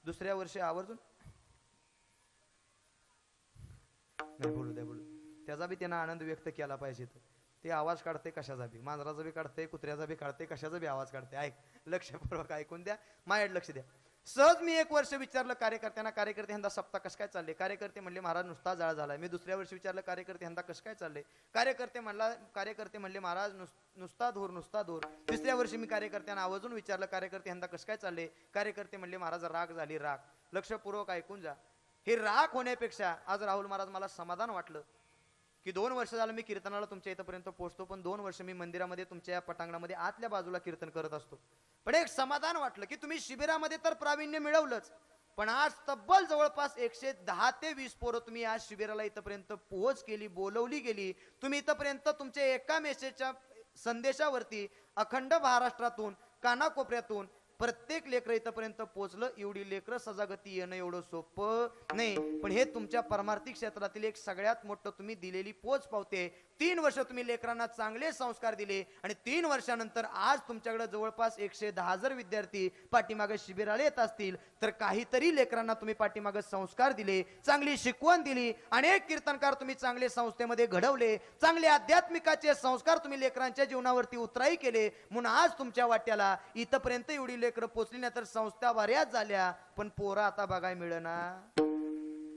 दुसऱ्या वर्षी आवर्जून नाही बोलू द्या, बोलू. त्याचा बी त्यांना आनंद व्यक्त केला पाहिजे. ते आवाज काढते कशाचा बी, मांजराचा बी काढते, कुत्र्याचा बी काढते, कशाचा बी आवाज काढते. ऐक, लक्षपूर्वक ऐकून द्या, माझ्याकडे लक्ष द्या. सहज मी एक वर्ष विचारलं कार्यकर्त्यांना, कार्यकर्ते ह्यांदा सप्ताह कसं काय चालले? कार्यकर्ते म्हणले महाराज नुसता जाळ झालाय. मी दुसऱ्या वर्षी विचारलं कार्यकर्ते ह्यांदा कसं काय चालले? कार्यकर्ते म्हणले महाराज नुसता धूर, नुसता धूर. तिसऱ्या वर्षी मी कार्यकर्त्यांना आवर्जून विचारलं कार्यकर्ते ह्यांदा कसं काय चालले? कार्यकर्ते म्हणले महाराज राग झाली, राग. लक्षपूर्वक ऐकून जा. हे राग होण्यापेक्षा आज राहुल महाराज मला समाधान वाटलं की 2 वर्ष झालं मी कीर्तनाला तुमच्या इथपर्यंत पोहोचतो, पण 2 वर्ष मी मंदिरामध्ये तुमच्या या पटांगणामध्ये आतल्या बाजूला कीर्तन करत असतो. पण एक समाधान वाटलं की तुम्ही शिबिरामध्ये तर प्रावीण्य मिळवलंच, पण आज तब्बल जवळपास 110 ते 20 पोरं तुम्ही आज शिबिराला इथपर्यंत पोहोच केली, बोलवली गेली. तुम्ही इथपर्यंत तुमच्या एका मेसेजच्या संदेशावरती अखंड महाराष्ट्रातून कानाकोपऱ्यातून प्रत्येक लेकर इथपर्यंत पोहोचलं. एवढी लेकर सजागती येणं एवढं सोपं नाही, पण हे तुमच्या परमार्थिक क्षेत्रातील एक सगळ्यात मोठं तुम्ही दिलेली पोच पावते. 3 वर्ष तुम्ही लेकरांना चांगले संस्कार दिले आणि 3 वर्षानंतर आज तुमच्याकडे जवळपास 110 जर विद्यार्थी पाठीमागे शिबिराला येत असतील, तर काहीतरी लेकरांना तुम्ही पाठीमागे संस्कार दिले, चांगली शिकवण दिली. अनेक कीर्तनकार तुम्ही चांगले संस्थेमध्ये घडवले, चांगले आध्यात्मिकाचे संस्कार तुम्ही लेकरांच्या जीवनावरती उतराई केले, म्हणून आज तुमच्या वाट्याला इथपर्यंत एवढी लेकरं पोचली. नाही तर संस्था बऱ्याच झाल्या, पण पोरं आता बघाय मिळेना.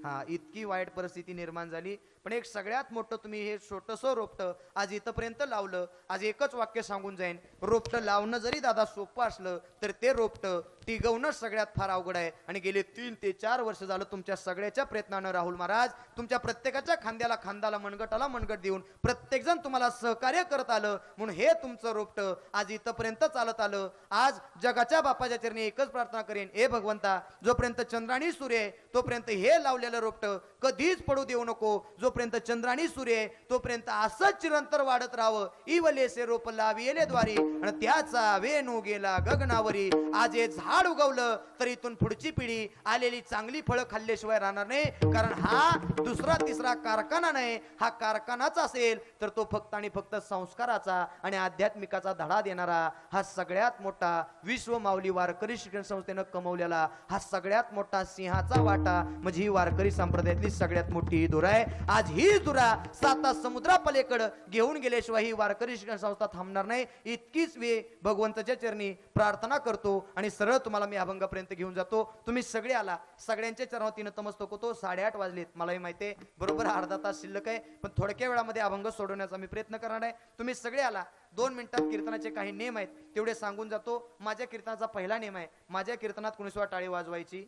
हा, इतकी वाईट परिस्थिती निर्माण झाली. पण एक सगळ्यात मोठं तुम्ही हे छोटंसं रोपटं आज इथपर्यंत लावलं. आज एकच वाक्य सांगून जाईन, रोपटं लावणं जरी दादा सोपं असलं तर ते रोपटं टिकवणं सगळ्यात फार अवघड आहे. आणि गेले 3 ते 4 वर्ष झालं तुमच्या सगळ्याच्या प्रयत्नानं राहुल महाराज तुमच्या प्रत्येकाच्या खांद्याला खांद्याला मनगटाला मनगट देऊन प्रत्येक जण तुम्हाला सहकार्य करत आलं, म्हणून हे तुमचं रोपटं आज इथपर्यंत चालत आलं. आज जगाच्या बापाच्या चरणी एकच प्रार्थना करेन, ए भगवंता, जोपर्यंत चंद्राणी सूर्य आहे तोपर्यंत हे लावलेलं रोपटं कधीच पडू देऊ नको. जोपर्यंत चंद्राणी सूर्य आहे तोपर्यंत असंच चिरंतर वाढत राहावं. इवलेसे रोप लाविले द्वारी आणि त्याचा वेणू गेला गगनावरी. आज हे झाड उगवलं तर इथून पुढची पिढी आलेली चांगली फळं खाल्ल्याशिवाय राहणार नाही. कारण हा दुसरा तिसरा कारखाना नाही, हा कारखानाच असेल तर तो फक्त आणि फक्त संस्काराचा आणि आध्यात्मिकाचा धडा देणारा हा सगळ्यात मोठा विश्व माऊली वारकरी शिक्षण संस्थेनं कमवलेला हा सगळ्यात मोठा सिंहाचा वाटा म्हणजे ही वारकरी संप्रदायातली सगळ्यात मोठी धुरा आहे. आज ही धुरा 7 समुद्रापलीकडे घेऊन गेल्याशिवाय ही वारकरी शिक्षण संस्था थांबणार नाही. इतकीच वे भगवंताच्या चरणी प्रार्थना करतो आणि सरळ तुम्हाला मी अभंगापर्यंत घेऊन जातो. तुम्ही सगळे आला, सगळ्यांच्या चरणावरती नतमस्तक होतो. 8:30 वाजलेत, मलाही माहिती आहे, बरोबर अर्धा तास शिल्लक आहे, पण थोडक्या वेळामध्ये अभंग सोडवण्याचा मी प्रयत्न करणार आहे. तुम्ही सगळे आला, 2 मिनिटात कीर्तनाचे काही नियम आहेत तेवढे सांगून जातो. माझ्या कीर्तनाचा पहिला नियम आहे, माझ्या कीर्तनात 19 टाळी वाजवायची.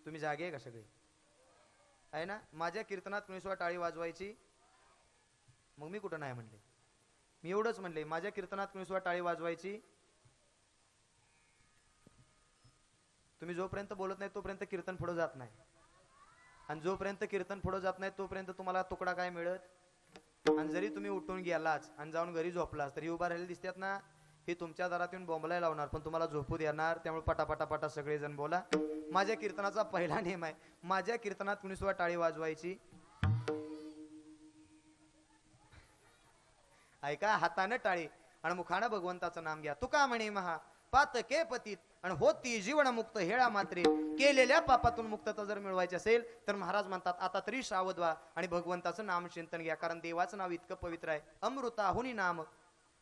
तुम्ही जागे आहे का सगळे? आहे ना? माझ्या कीर्तनात 19 टाळी वाजवायची. मग मी कुठं नाही म्हणले, मी एवढंच म्हणले, माझ्या कीर्तनात 19 टाळी वाजवायची. तुम्ही जोपर्यंत बोलत नाही तोपर्यंत कीर्तन पुढे जात नाही, आणि जोपर्यंत कीर्तन पुढे जात नाही तोपर्यंत तुम्हाला तुकडा काय मिळत. आणि जरी तुम्ही उठून गेलाच आणि जाऊन घरी झोपलाच तरी उभा राहिलेले दिसतात ना, हे तुमच्या दारात येऊन बोंबलाय लावणार पण तुम्हाला झोपू देणार. त्यामुळे पटापटा सगळेजण बोला. माझ्या कीर्तनाचा पहिला नियम आहे, माझ्या कीर्तनात 19 टाळी वाजवायची. ऐका हातानं टाळी आणि मुखानं भगवंताचं नाम घ्या. तुका म्हणे महा पातके पतीत आणि होती जीवन मुक्त हेळा मात्रे. केलेल्या पापातून मुक्तता जर मिळवायची असेल तर महाराज म्हणतात आता तरी सावध व्हा आणि भगवंताचं नाम चिंतन घ्या. कारण देवाचं नाव इतकं पवित्र आहे. अमृताहुनी नाम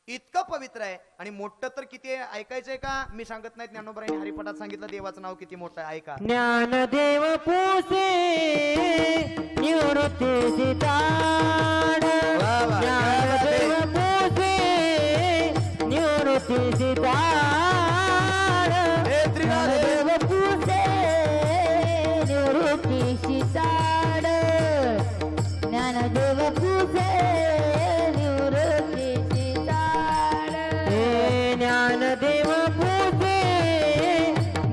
इतकं पवित्र आहे आणि मोठं तर किती आहे ऐकायचंय का? मी सांगत नाही. ज्ञानोबरांनी हरिपाठात सांगितलं देवाचं नाव किती मोठं आहे. ऐका. ज्ञानदेव पुसे निवृत्ती सीताड. वा वा. ज्ञानदेव पुसे निवृत्ती सीताड. हे त्रिनाथ. ज्ञानदेव पुसे निवृत्ती सीताड. ज्ञानदेव पुसे निवृत्ती सीताड. हे ज्ञानदेव पुसे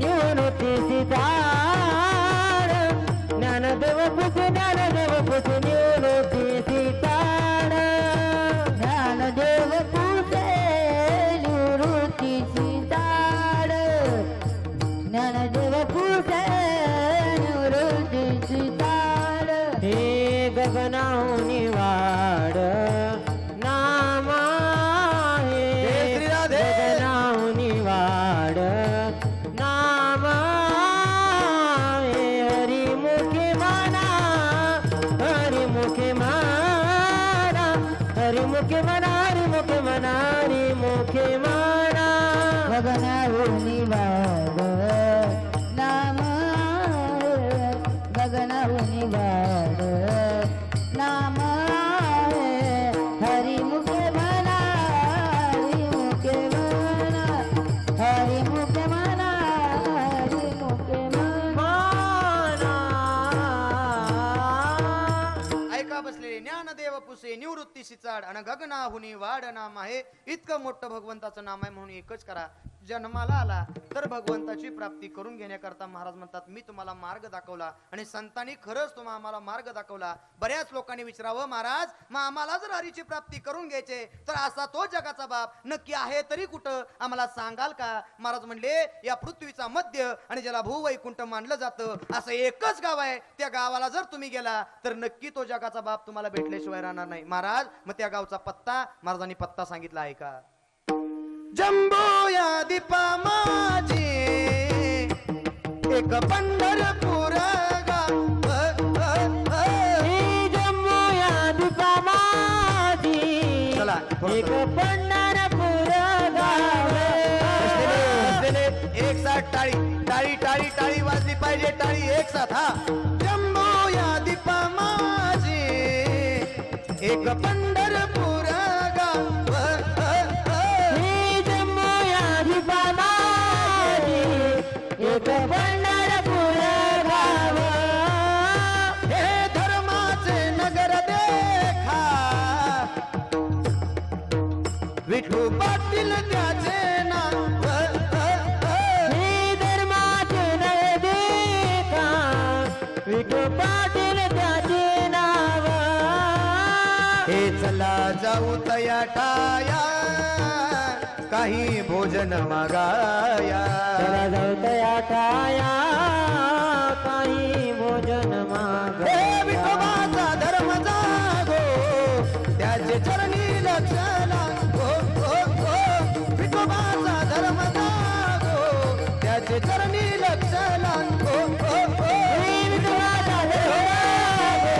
निवृत्ती सीताड. ज्ञानदेव पुसे निवृत्ती सीताड. ज्ञानदेव पुसे निवृत्ती सीताड. ज्ञानदेव पुसे निवृत्ती सीताड. हे गगनाहुनी वाड नाम आहे. हे श्रीराधे. गगनाहुनी वाड नाम आहे. हरिमुखे म्हणा हरिमुखे म्हणा हरिमुखे म्हणा हरिमुखे म्हणा हरिमुखे म्हणा. गगनाहुनी वाड नाम आहे. गगनाहुनी वाड नाम आहे. हरिमुखे म्हणा हरिमुखे म्हणा हरिमुखे म्हणा हरिमुखे म्हणा. ऐका बसलेले ज्ञानदेव पुसे निवृत्ती सिचाड आणि गगनाहुनी वाड नाम आहे. इतकं मोठं भगवंताचं नाम आहे म्हणून एकच करा. जन्माला आला तर भगवंताची प्राप्ती करून घेण्याकरता महाराज म्हणतात मी तुम्हाला मार्ग दाखवला आणि संतांनी खरंच तुम्हाला आम्हाला मार्ग दाखवला. बऱ्याच लोकांनी विचारावं महाराज मग आम्हाला जर हरीची प्राप्ती करून घ्यायचे तर असा तो जगाचा बाप नक्की आहे तरी कुठं आम्हाला सांगाल का? महाराज म्हणले या पृथ्वीचा मध्य आणि ज्याला भूवैकुंठ मानलं जातं असं एकच गाव आहे. त्या गावाला जर तुम्ही गेला तर नक्की तो जगाचा बाप तुम्हाला भेटल्याशिवाय राहणार नाही. महाराज मग त्या गावचा पत्ता महाराजांनी पत्ता सांगितला आहे का? जम्बो या दीपा माझी एक पंढरपूर गाव. जम्मू या दीपा माझी चला एक पंढरपूर गाव. एक साथ टाळी टाळी टाळी टाळी वाजली पाहिजे. टाळी एक साथ. हा. जम्बो या दीपा माझी एक पंढरपूर गाव. एक पंढरपूर गाव. हे धर्माचे नगर देखा विठू पाटील त्याचे नाव. हे धर्माचे नय देखा विठू पाटील त्याचे नाव. हे चला जाऊ तया ठाया काही भोजन मागाया. चला जाऊ तया ठाया काही भोजन माग. हे विठोबाचा धर्म जागो त्याचे चरणी लक्ष लागो. विठोबाचा धर्म जागो त्याचे चरणी लक्ष लागो. विठोबाचा धर्म जागो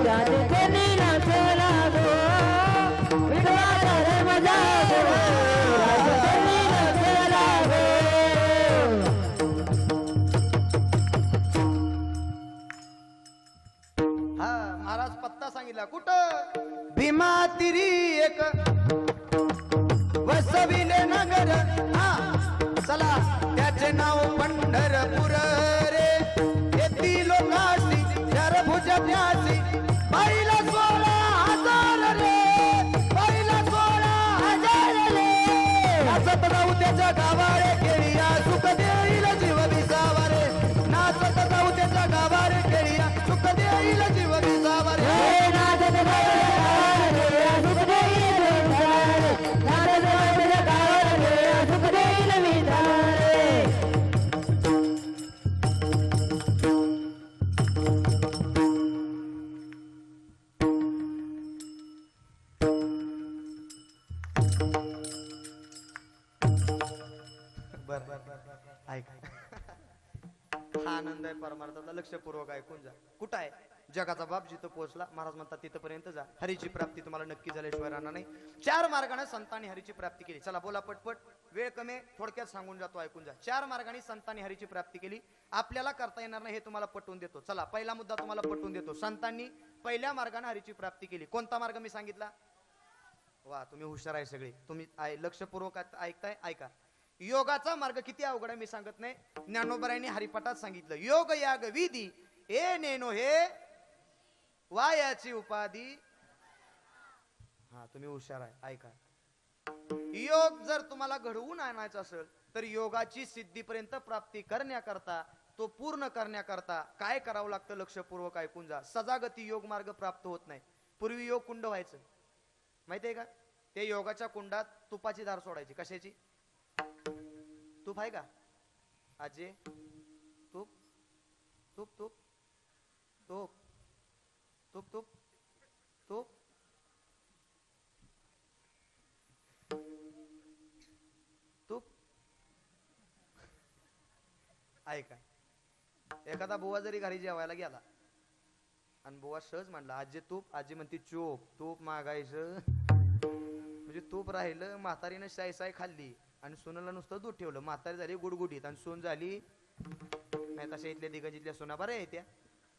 त्याचे चरणी लक्ष लागो. विठोबाचा धर्म जागो त्याचे चरणी लक्ष लागो. हा महाराज पत्ता सांगितला कुठं? भीमा तिरी एक वसविले नगर. हा चला त्याचे नाव पंढरपूर रे. येती लोकांची शरभुज त्याची पहिला 16,000 रे. पहिला 16,000 रे. नाचत जाऊ त्याच्या गावाळे केळिया सुख देईल जीव विसावा रे. नाचत जाऊ त्याच्या गावारे केळिया सुख देईल जीव विसावा रे. नाचत सुख देईल सुख देईल विधारे. हा आनंद आहे परमार्थाचा. लक्षपूर्वक ऐकून जा. कुठं आहे जगाचा बाप जिथं पोहोचला, महाराज म्हणतात तिथपर्यंत जा. हरीची प्राप्ती तुम्हाला नक्की झाल्याशिवाय राहणार नाही. 4 मार्गाने संतांनी हरीची प्राप्ती केली. चला बोला पटपट, वेळ कमी, थोडक्यात सांगून जातो, ऐकून जा. 4 मार्गाने संतांनी हरीची प्राप्ती केली. आपल्याला करता येणार नाही हे तुम्हाला पटवून देतो. चला पहिला मुद्दा तुम्हाला पटवून देतो. संतांनी पहिल्या मार्गाने हरीची प्राप्ती केली. कोणता मार्ग मी सांगितला? वा, तुम्ही हुशार आहे सगळे. तुम्ही लक्षपूर्वक ऐकताय, ऐका. योगाचा मार्ग किती अवघड आहे मी सांगत नाही. ज्ञानोबरायांनी हरिपाठात सांगितलं, योग याग विधी ए नेनो हे वायाची उपाधी. हा, तुम्ही हुशार आहे, ऐका. योग जर तुम्हाला घडवून आणायचा असेल तर योगाची सिद्धीपर्यंत प्राप्ती करण्याकरता, तो पूर्ण करण्याकरता काय करावं लागतं लक्षपूर्वक ऐकून जा. सजागती योग मार्ग प्राप्त होत नाही. पूर्वी योग कुंड व्हायचं माहितीये का? ते योगाच्या कुंडात तुपाची धार सोडायची. कशाची? तूप आहे का आजे? तूप तूप तूप तूप तूप तूप तूप तूप. ऐका, एखादा बुवा जरी घरी जेवायला गेला आणि बुवा सहज म्हणला आजी तूप, आजी म्हणते चोप. तूप मागायचं म्हणजे तूप राहिलं. म्हातारीनं साय खाल्ली आणि सोनाला नुसतं दूध ठेवलं. म्हातारी झाली गुडगुडीत आणि सोन झाली नाही. तशा इथल्या दिग्गजीतल्या सोना बऱ्या येत्या,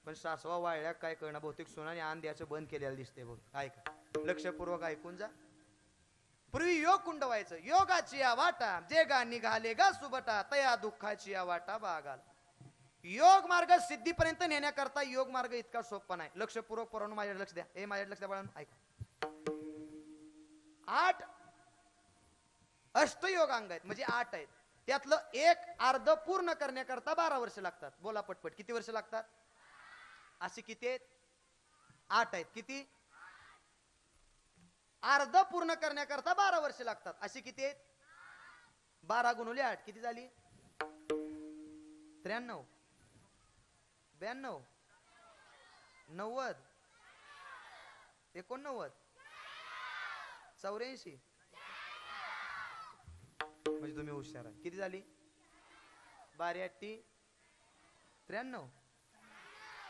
पण सासवा वाळल्या काय करणं. बहुतेक सोनाने आण द्यायचं बंद केलेलं दिसते बघ. ऐका, लक्षपूर्वक ऐकून जा. पूर्वी योग कुंड व्हायचं. योगाची या वाटा जे गा निघाले गा सुबटा, तया दुःखाची या वाटा बागाल. योग मार्ग सिद्धीपर्यंत नेण्याकरता योग मार्ग इतका सोपा नाही. लक्षपूर्वक पोरांनो माझ्याकडे लक्ष द्या. हे माझ्याकडे लक्ष द्या बाळांनो, ऐका. 8 अष्टयोग अंग आहेत, म्हणजे 8 आहेत. त्यातलं एक अर्ध पूर्ण करण्याकरता 12 वर्ष लागतात. बोला पटपट, किती वर्ष लागतात? असे किती आहेत? 8 आहेत. किती? अर्ध पूर्ण करण्याकरता 12 वर्ष लागतात. अशी किती आहेत? 12 गुणुले 8 किती झाली? 93 92 90 89 84. म्हणजे तुम्ही हुशार आहे. किती झाली? 12 8 93.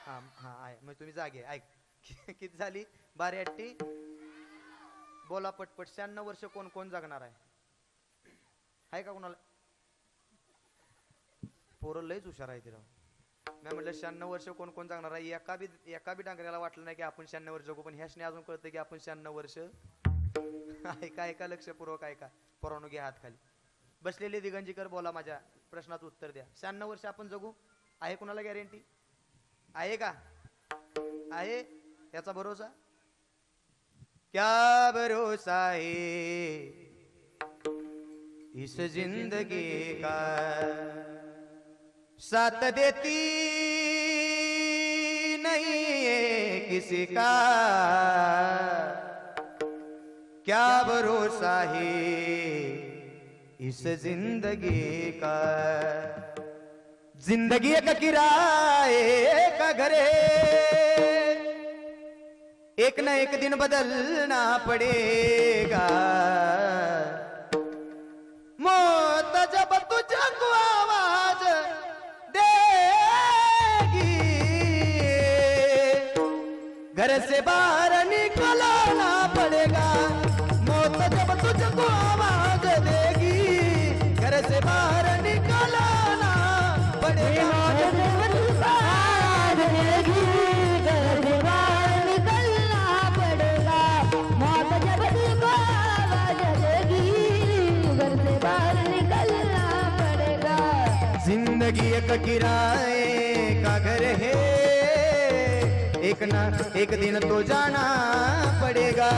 हा हा आहे, म्हणजे तुम्ही जागे. ऐक, किती झाली? 12 8. बोला पटपट. 96 वर्ष कोण कोण जगणार आहे का कोणाला? पोरं लयच हुशार आहे तिला. मी म्हटलं 96 वर्ष कोण कोण जगणार आहे. एका बी डांगऱ्याला वाटलं नाही की आपण 96 वर्ष जगू, पण ह्याशने अजून कळतं की आपण 96 वर्ष. ऐका लक्षपूर्वक ऐका. पोरांनो घ्या हात खाली. बसलेले दिगंजीकर बोला, माझ्या प्रश्नाचं उत्तर द्या. 96 वर्ष आपण जगू आहे? कुणाला गॅरंटी आहे का? आहे याचा भरोसा? क्या भरोसा है इस जिंदगी का, साथ देती नहीं है किसी का. क्या भरोसा है इस जिंदगी का. जिंदगी एक किराए का घर है, एक न एक दिन बदलना पड़ेगा. मौत जब तुझको आवाज देगी, घर से बाहर निकलना पड़ेगा. मौत जब तुझको आवाज देगी, घर से बाहर निकलना पड़ेगा. जिंदगी एक किराए का घर है, एक ना एक दिन तो जाना पड़ेगा.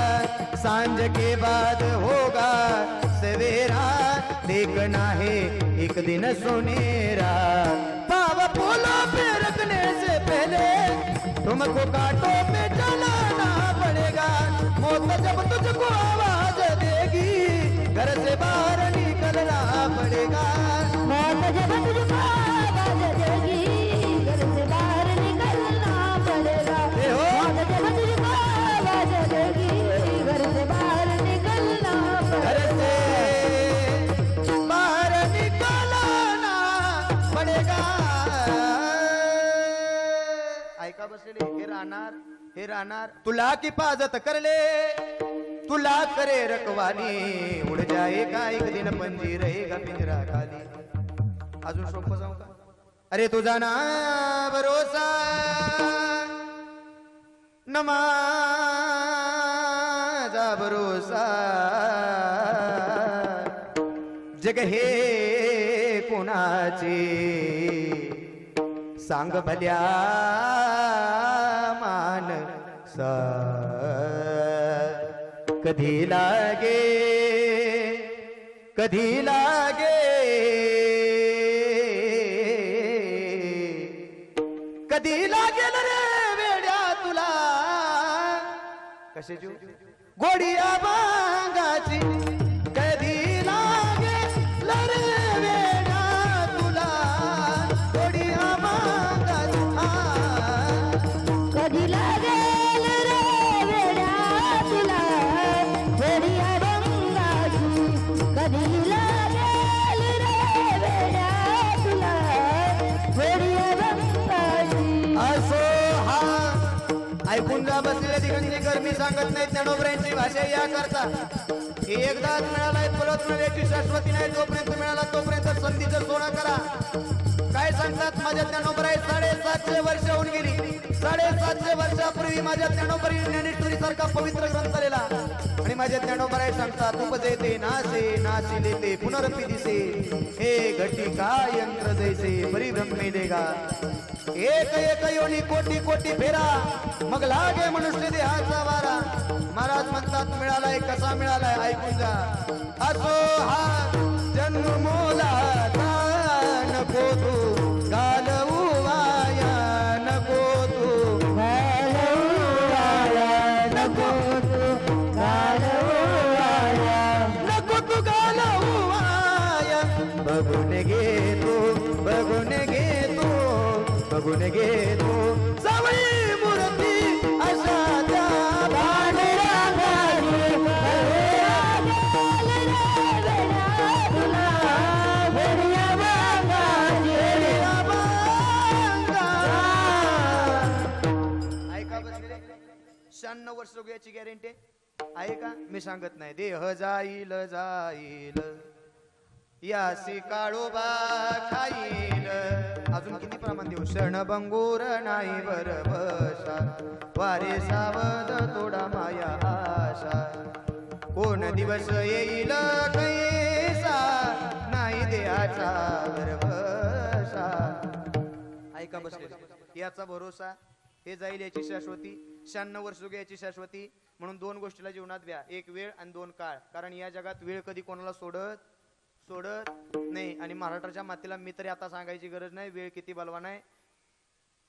सांझ के बाद होगा सवेरा, देखना है एक दिन सुनेरा. पाव फूलों पे रखने से पहले तुमको कांटों पे चलाना पड़ेगा. मौत जब तुझको आवाज देगी, घर से बाहर निकलना पड़ेगा. मौत जब तुझको आवाज देगी, घर से बाहर निकलना पड़ेगा. मौत जब तुझको आवाज देगी, घर से बाहर निकलना पड़ेगा. घर से बाहर निकलना पडेगा. ऐका बसलेले हे राहणार तुला की पाजत करले तुला करे रखवाली उड़ जाएगा एक दिन पंजी रहेगा पिंजरा खाली. अजून सोपं जाऊ का. अरे तुझा ना भरोसा न माझा भरोसा जग हे कोणाचे सांग भल्या मानसा. कधी लागे कधी लागेल रे वेड्या तुला कशाची गोडी अभंगाची. कधी लागेल रे वेड्या तुला गोडी अभंगाची. कधी लागेल रे वेड्या तुला वेडी अभंगाची. कधी लागेल रे वेड्या तुला वेडी अभंगाची. असो हा ऐकून जा बसलेल्या दिगंजीकर मी सांगत नाही ज्ञानोबरांची भाषा या करता. हे एकदाच मिळालाय परत मिळाल्याची शाश्वती नाही. जोपर्यंत मिळाला तोपर्यंत संधीचं सोनं करा. काय सांगतात माझ्या ज्ञानोबराई 750 वर्ष होऊन गेली. 750 वर्षापूर्वी माझ्या ज्ञानोबरी ज्ञानेश्वरी सारखा पवित्र ग्रंथ लिहिला आणि माझ्या ज्ञानोबराई सांगतात उपजयते नासे नाशिले ते पुनरपी दिसे हे घटिका यंत्र जैसे परिभ्रमे देगा. एक एक योनी कोटी कोटी फेरा मग लागे मनुष्य देहाचा वारा. महाराज म्हणतात मिळालाय कसा मिळालाय ऐकून जा. असो हा जन्मोलाचा नको तू घालवू वाया नको तू नको तू घालवू वाया. बघून घे तू सावळी मूर्ती अशा त्या पांडुरंगाची. ऐका बसले 96 वर्ष याची गॅरंटी आहे का. मी सांगत नाही. देह जाईल यासी काळोबा खाईल. अजून किती प्रमाण देऊ. क्षण बंगूर नाही बर बसा वारे सावध थोडा माया आशा. कोण दिवस येईल कैसा नाही देहाचा भरवसा. ऐका बसले याचा भरोसा हे जाईल याची शाश्वती. 96 वर्ष याची शाश्वती. म्हणून 2 गोष्टीला जीवनात द्या. एक वेळ आणि 2 काळ. कारण या जगात वेळ कधी कोणाला सोडत नाही. आणि महाराष्ट्राच्या मातीला मी तरी आता सांगायची गरज नाही वेळ किती बलवान आहे.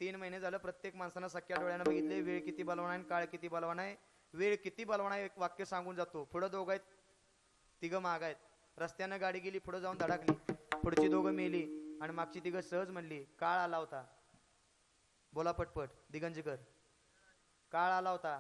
3 महिने झालं प्रत्येक माणसानं सख्या डोळ्यानं बघितले वेळ किती बलवान आहे काळ किती बलवान आहे. वेळ किती बलवान आहे एक वाक्य सांगून जातो. पुढं 2 आहेत 3 माग आहेत. रस्त्यानं गाडी गेली पुढे जाऊन धडकली. पुढची 2 मेली आणि मागची 3 सहज म्हणली. काळ आला होता. बोला पटपट दिगंजीकर. काळ आला होता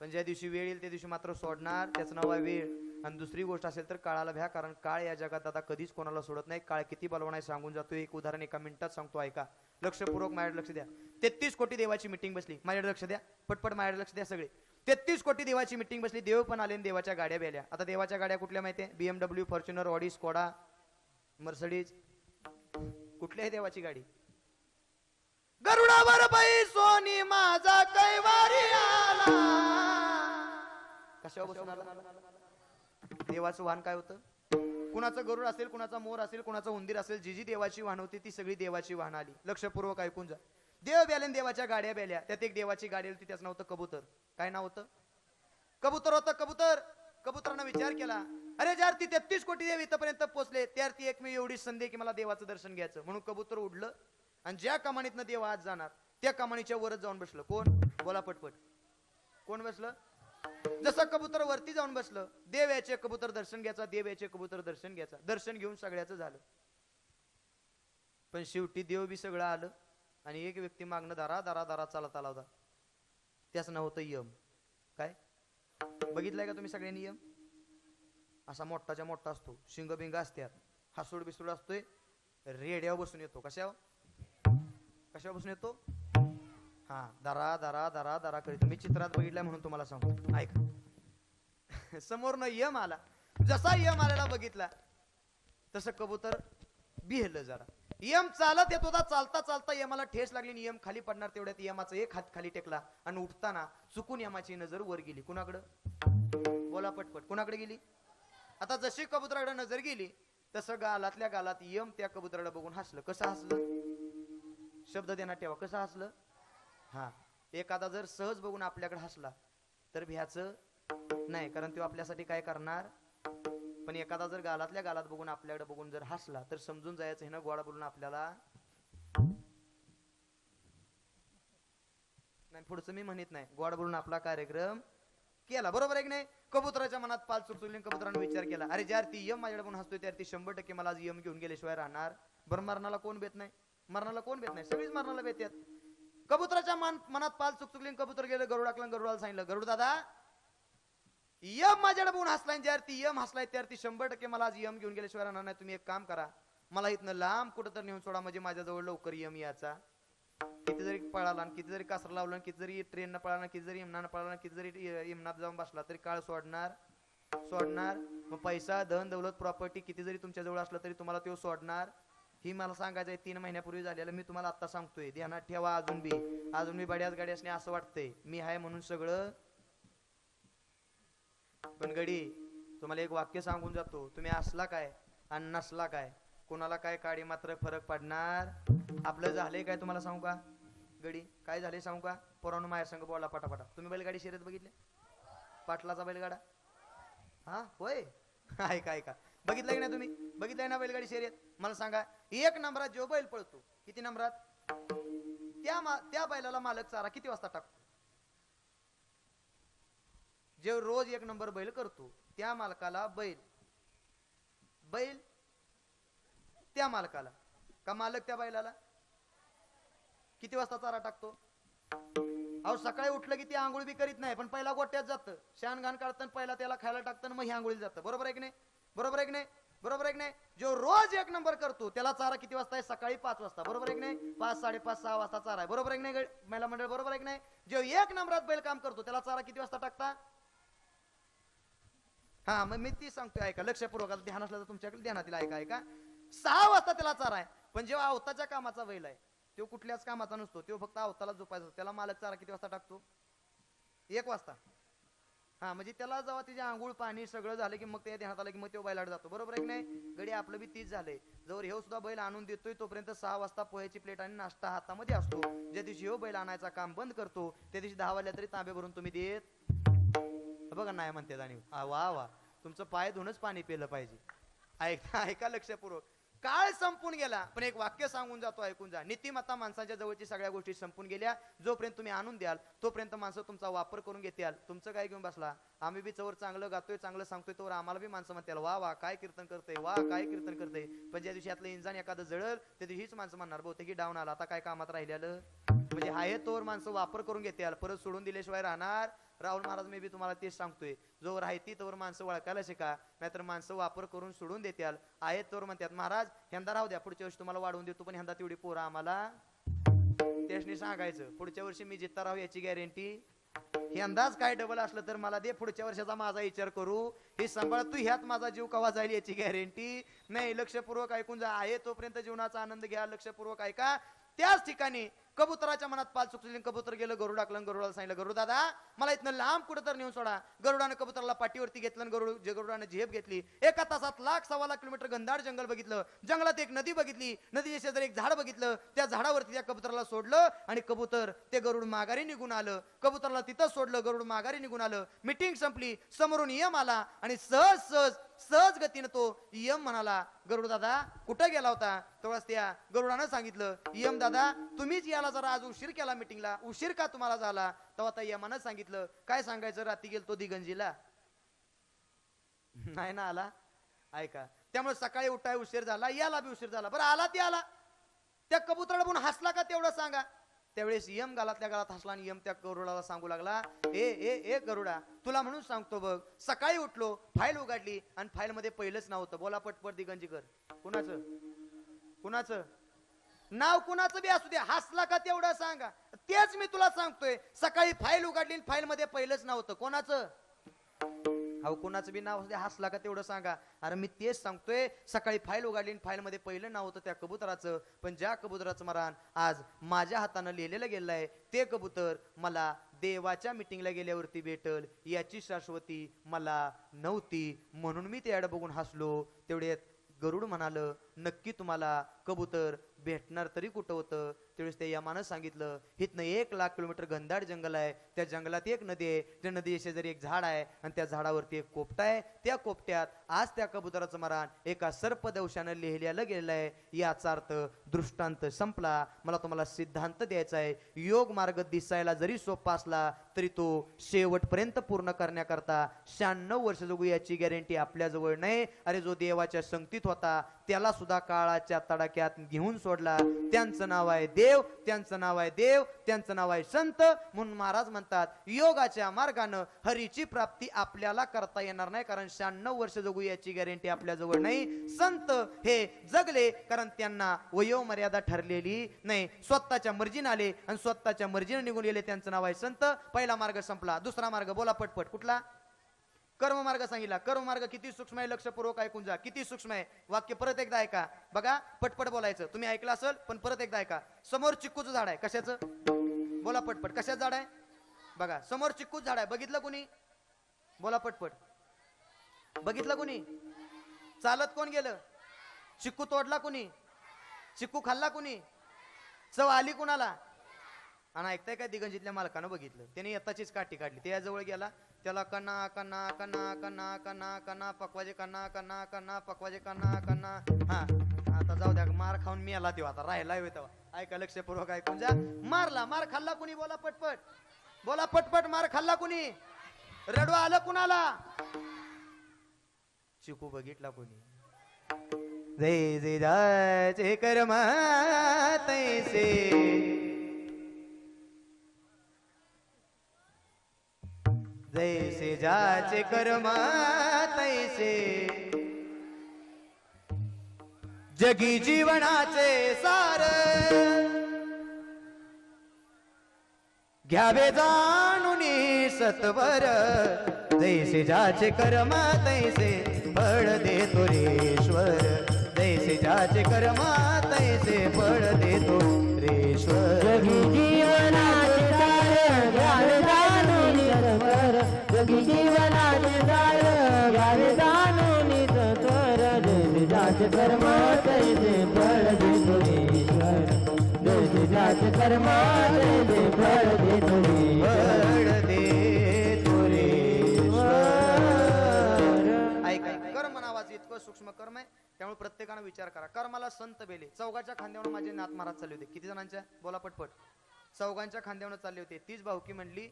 पण ज्या दिवशी वेळ येईल त्या दिवशी मात्र सोडणार. त्याचं नाव आहे वेळ. आणि दुसरी गोष्ट असेल तर काळाला भ्या. कारण काळ या जगात आता कधीच कोणाला सोडत नाही. काळ किती बलवान आहे सांगून जातो. एक उदाहरण एका मिनिटात सांगतो ऐका. लक्षपूर्वक माझ्याकडे लक्ष द्या. 33 कोटी देवाची मीटिंग बसली. माझ्याकडे लक्ष द्या. पटपट माझ्याकडे लक्ष द्या सगळे. 33 कोटी देवाची मीटिंग बसली. देव पण आले देवाच्या गाड्या बेल्या. आता देवाच्या गाड्या कुठल्या माहितीये. BMW Fortuner Audi Skoda Mercedes. कुठल्याही देवाची गाडी. गरुडावर बाई सोनी माझा कैवारी आला. कशावर बसून आला. देवाचं वाहन काय होतं. कुणाचं गरुड असेल कुणाचा मोर असेल कुणाचं उंदीर असेल. जी जी देवाची वाहन होती ती सगळी देवाची वाहन आली. लक्षपूर्वक ऐकून जा. देव बेल्यान देवाच्या गाड्या बेल्या. त्यात एक देवाची गाडी होती त्याचं नाव होतं कबूतर. काय नाव होतं. कबूतर होतं. कबुतरानं विचार केला अरे जार ती 33 कोटी देव इथपर्यंत पोहोचले त्यार ती एक मी एवढी संधी की मला देवाचं दर्शन घ्यायचं. म्हणून कबूतर उडलं आणि ज्या कमानीतनं देव आज जाणार त्या कमानीच्या वरच जाऊन बसलं. कोण. बोला पटपट. कोण बसलं. जसं कबूतर वरती जाऊन बसलं. देव याचे कबूतर दर्शन घ्यायचा. देव याचे कबूतर दर्शन घ्यायचा. दर्शन घेऊन सगळ्याचं झालं. पण शेवटी देव बी सगळं आलं आणि एक व्यक्ती मागणं दारा दारा दारा चालत आला होता. त्याचं नाव होतं यम. काय बघितलंय का तुम्ही सगळ्यांनी यम. असा मोठाच्या मोठा असतो. शिंग बिंग असतात. हसूड बिसूड असतोय रेड्यावर बसून येतो. कशावर बसून येतो? हा, दरा दरा दरा दरा करीत. मी चित्रात बघितलंय म्हणून तुम्हाला सांगतो. ऐका, समोरनं यम आला. जसा यम आलेला बघितला तसं कबूतर बिहलं जरा. यम चालत येत होता. चालता चालता यमाला ठेस लागली आणि यम खाली पडणार तेवढ्यात यमाचा एक हात खाली टेकला आणि उठताना चुकून यमाची नजर वर गेली. कुणाकडं? बोला पटपट, कुणाकडे गेली? आता जशी कबुतराकडे नजर गेली तसं गालातल्या गालात यम त्या कबुतराला बघून हसलं. कसं हसलं? शब्द देण्यात ठेवा. कसं हसलं? हा, एखादा जर सहज बघून आपल्याकडे हसला तर भ्याचं नाही, कारण तो आपल्यासाठी काय करणार. पण एखादा जर गालातल्या गालात बघून आपल्याकडे बघून जर हसला तर समजून जायचं हे ना गोडा बोलून आपल्याला नाही. पुढचं मी म्हणत नाही, गोडा बोलून आपला कार्यक्रम केला. बरोबर आहे की नाही? कबुतराच्या मनात पाल चुकचुकली. कबुतराने विचार केला, अरे ज्यार ती यम माझ्याकडे बघून हसतोय त्यार ती 100% मला आज यम घेऊन गेल्याशिवाय राहणार. बरं, मरणाला कोण बेत नाही? मरणाला कोण बेत नाही? सगळीच मरणाला बेतात. कबुतराच्या मनात पाल चुकचुकली. कबूतर गेलं गरुडाकला. गरुडाला सांगितलं, गरुड दादा यम माझ्याकडे बघून हसलाय. ज्यार ती यम हसलाय त्यार ती 100% मला आज यम घेऊन गेल्याशिवाय राहणार नाही. तुम्ही एक काम करा, मला इथनं लांब कुठं तर नेऊन सोडा, म्हणजे माझ्याजवळ लवकर यम याचा. किती जरी पळाला आणि किती जरी कासर लावला, किती जरी ट्रेननं पळाला, किती जरी इमनानं पळाला, किती जरी इमनात जाऊन बसला तरी काळ सोडणार. मग पैसा धन दौलत प्रॉपर्टी किती जरी तुमच्या जवळ असलं तरी तुम्हाला तो सोडणार. ही मला सांगायचंय 3 महिन्यापूर्वी झालेलं. मी तुम्हाला आता सांगतोय, ध्यानात ठेवा. अजून मी बड्याच गाडी असणे असं वाटतंय. मी आहे म्हणून सगळं. पण गडी तुम्हाला एक वाक्य सांगून जातो, तुम्ही असला काय आणि नसला काय, कोणाला काय काडी मात्र फरक पडणार. आपलं झालंय काय तुम्हाला सांगू का गडी? काय झालंय सांगू का? पोरांनो माझ्या संग बोला पटापटा. तुम्ही बैलगाडी शर्यत बघितली? पाटलाचा बैलगाडा? हा होय. ऐका, बघितलंय की नाही तुम्ही? बघितलंय ना बैलगाडी शर्यत? मला सांगा, 1 नंबरात जो बैल पळतो, किती नंबरात? त्या बैलाला मालक चारा किती वाजता टाकतो? जे रोज 1 नंबर बैल करतो त्या मालकाला बैल त्या मालकाला का मालक त्या बैलाला किती वाजता चारा टाकतो? अहो सकाळी उठलं की ती आंघोळ बी करीत नाही, पण पहिला गोट्यात जातं, शान घाण काढतं, पहिला त्याला खायला टाकतं, मग ही आंघोळीला जातं. बरोबर आहे की नाही? बरोबर आहे की नाही? बरोबर आहे की नाही? जो रोज 1 नंबर करतो त्याला चारा किती वाजता आहे? सकाळी 5 वाजता. बरोबर आहे की नाही? 5, 5:30, 6 वाजता चारा आहे. बरोबर आहे की नाही महिला मंडळ? बरोबर आहे की नाही? जो 1 नंबरात बैल काम करतो त्याला चारा किती वाजता टाकता? हा, मग मी ती सांगतोय, ऐका लक्षपूर्वक. ध्यान असलं तर तुमच्याकडे ध्यानातील ऐका. 6 वाजता त्याला चारा आहे. पण जेव्हा अवताच्या कामाचा बैल आहे तो कुठल्याच कामाचा नसतो, तो फक्त अवताला झोपायचा. त्याला मालक चारा किती वाजता टाकतो? 1 वाजता. हा, म्हणजे त्याला जेव्हा तिचे आंघोळ पाणी सगळं झालं की मग ते ध्यानात आलं की मग तो बैलाड जातो. बरोबर आहे की नाही गडी? आपलं बी तीच झालंय. जवळ हे सुद्धा बैल आणून देतोय तोपर्यंत 6 वाजता पोह्याची प्लेट आणि नाश्ता हातामध्ये असतो. ज्या दिवशी हो बैल आणायचा काम बंद करतो त्या दिवशी 10 वाजल्या तरी तांबे भरून तुम्ही देत बघा नाही म्हणते जाणीव. वा तुमचं पाय धुवूनच पाणी पिलं पाहिजे. ऐका लक्षपूर्वक. काळ संपून गेला, पण एक वाक्य सांगून जातो, ऐकून जा. नीतिमत्ता माणसाच्या जवळची सगळ्या गोष्टी संपून गेल्या. जोपर्यंत तुम्ही आणून द्याल तोपर्यंत माणसं तुमचा वापर करून घेतील. तुमचं काय घेऊन बसला? आम्ही बी चवर चांगलं गातोय, चांगलं सांगतोय, तोवर आम्हाला बी माणसं म्हणतील वा काय कीर्तन करतंय, वा काय कीर्तन करतंय. पण ज्या दिवशी यातलं इंजान एखादं जळल त्या दिवशी हीच माणसं म्हणणार बहुतेक डाऊन आला, आता काय कामात राहिलेलं. म्हणजे आहे तोवर माणसं वापर करून घेतील, परत सोडून दिल्याशिवाय राहणार. राहुल महाराज मी बी तुम्हाला तेच सांगतोय, जोवर आहे ती तोवर माणसं वळखायला शिका, नाहीतर माणसं वापर करून सोडून देत्याल. आहेत तोवर म्हणतात महाराज ह्यांदा राहू द्या, पुढच्या वर्षी तुम्हाला वाढवून देतो, पण ह्यांदा तेवढी पोरं आम्हाला. त्यासनी सांगायचं पुढच्या वर्षी मी जित्ता राहू याची गॅरंटी. यंदाच काय डबल असलं तर मला दे, पुढच्या वर्षाचा माझा विचार करू. हे सांभाळ तू, ह्यात माझा जीव कवा जाईल याची गॅरंटी नाही. लक्षपूर्वक ऐकून जा. आहे तोपर्यंत जीवनाचा आनंद घ्या. लक्षपूर्वक ऐका. त्याच ठिकाणी कबुतराच्या मनात पाल चुकली. कबूतर गेलं गरुडाकलं. गरुडाला सांगितलं, गरुड दादा मला इथनं लांब कुठं तर नेऊन सोडा. गरुडानं कबुतराला पाठीवरती घेतलं. गरुडानं झेप घेतली. 1 तासात 1,00,000-1,15 किलोमीटर घनदाट जंगल बघितलं. जंगलात एक नदी बघितली. नदीच्या शेजारी एक झाड बघितलं. त्या झाडावरती त्या कबुतराला सोडलं आणि कबूतर ते गरुड माघारी निघून आलं. कबुतराला तिथं सोडलं, गरुड माघारी निघून आलं. मीटिंग संपली. समोरून यम आला आणि सहज गतीनं तो यम म्हणाला, गरुड दादा कुठं गेला होता? तेवढाच त्या गरुडानं सांगितलं, यम दादा तुम्हीच याला जरा आज उशीर केला मीटिंगला. उशीर का तुम्हाला झाला? तेव्हा त्या यमानं सांगितलं, काय सांगायचं, रात्री गेलतो दिगंजीला, नाही ना आला. ऐका, त्यामुळे सकाळी उठाय उशीर झाला, याला बी उशीर झाला. बरं आला ते आला, त्या कबुतराला पण हसला का तेवढं सांगा. त्यावेळेस यम गालातल्या गालात हसला आणि यम त्या गरुडाला सांगू लागला, ए गरुडा तुला म्हणून सांगतो बघ, सकाळी उठलो, फाईल उघडली आणि फाईल मध्ये पहिलंच नाव होतं. बोला पटपट दिगंजीकर. कुणाचं नाव कुणाचं बी असू दे, हसला का तेवढं सांगा. तेच मी तुला सांगतोय, सकाळी फाईल उघडली, फाईल मध्ये पहिलंच नाव होतं. कोणाचं? अहो कुणाचं बी नाव असू दे, हसला का तेवढं सांगा. अरे मी तेच सांगतोय, सकाळी फाईल उघडली, फाईल मध्ये पहिलं नाव होतं त्या कबुतराचं. पण ज्या कबुतराचं मरण आज माझ्या हातानं लिहिलेलं गेलं आहे, ते कबूतर मला देवाच्या मिटिंगला गेल्यावरती भेटल याची शाश्वती मला नव्हती. म्हणून मी त्याकडे बघून हसलो. तेवढ्यात गरुड म्हणाल, नक्की तुम्हाला कबूतर भेटणार तरी कुठं होतं? त्यावेळेस त्या यमानं सांगितलं, इथनं 1,00,000 किलोमीटर घनदाट जंगल आहे. त्या जंगलात एक नदी आहे, त्या नदी शेजारी एक झाड आहे, आणि त्या झाडावरती एक कोपटा आहे. त्या कोपट्यात आज त्या कबुतराचं मरण एका सर्पदंशानं लिहिलेलं गेलेलं आहे. याचा अर्थ दृष्टांत संपला. मला तुम्हाला सिद्धांत द्यायचा आहे. योग मार्ग दिसायला जरी सोपा असला तरी तो शेवटपर्यंत पूर्ण करण्याकरता 96 वर्ष जगू याची गॅरंटी आपल्याजवळ नाही. अरे जो देवाच्या संगतीत होता त्याला सुद्धा काळाच्या तडाख्यात घेऊन सोडला. त्यांचं नाव आहे देव, त्यांचं नाव आहे देव, त्यांचं नाव आहे संत. म्हणून महाराज म्हणतात, योगाच्या मार्गानं हरीची प्राप्ती आपल्याला करता येणार नाही, कारण 96 वर्ष जगू याची गॅरंटी आपल्याजवळ नाही. संत हे जगले कारण त्यांना वयोमर्यादा ठरलेली नाही. स्वतःच्या मर्जीने आले आणि स्वतःच्या मर्जीने निघून गेले, त्यांचं नाव आहे संत. पहिला मार्ग संपला. दुसरा मार्ग बोला पटपट. कुठला? कर्म मार्ग सांगितला. कर्म मार्ग किती सूक्ष्म आहे, लक्षपूर्वक ऐकून जा. किती सूक्ष्म आहे, वाक्य परत एकदा ऐका. बघा पटपट बोलायचं. तुम्ही ऐकलं असेल पण परत एकदा ऐका. समोर चिक्कूचं झाड आहे. कशाचं? बोला पटपट. कशाचं झाड आहे? बघा समोर चिक्कूचं झाड आहे. बघितलं कोणी? बोला पटपट. बघितलं कोणी? चालत कोण गेलं? चिक्कू तोडला कोणी? चिक्कू खाल्ला कोणी? चव आली कुणाला? आणि ऐकताय काय, दिगंजीतल्या मालकानं बघितलं, त्याने येताचीच काठी काढली. त्या जवळ गेला, त्याला कना कना कना कना कना कना पकवाजे कना कना कना पकवाजे कना कना. हा आता जाऊ द्या, मार खाऊन मी आला तेव्हा, आता राहिला तेव्हा. ऐका लक्षपूर्वक ऐकून जा. मारला. मार खाल्ला कुणी? बोला पटपट. बोला पटपट. मार खाल्ला कुणी? रडू आलं कुणाला? चिकू बघितला कोणी? जय जय जाचे कर्म तैसे, जैसे जाचे कर्म तैसे, जगी जीवनाचे सार घ्यावे जाणून सत्वर. जैसे जाचे कर्म तैसे फळ देतो रेश्वर. जैसे जाचे कर्म तैसे फळ देतो रेश्वर. जगी जीवनाचे सार घ्यावे जाणून सत्वर. जगी जीवनाचे सार घ्यावे जाणून सत्वर. जैसे जाचे कर्म तैसे फळ देतो ईश्वर. जैसे जाचे कर्म तैसे फळ देतो ईश्वर. फळ देतो रेश्वर. ऐका, कर्म नावाचं इतकं सूक्ष्म कर्म आहे, त्यामुळे प्रत्येकानं विचार करा. कर्माला संत बेले. चौघाच्या खांद्यावर माझे नाथ महाराज चालले होते. किती जणांच्या? बोला पटपट. चौघांच्या खांद्यावर चालले होते. तीच भाऊकी म्हणली,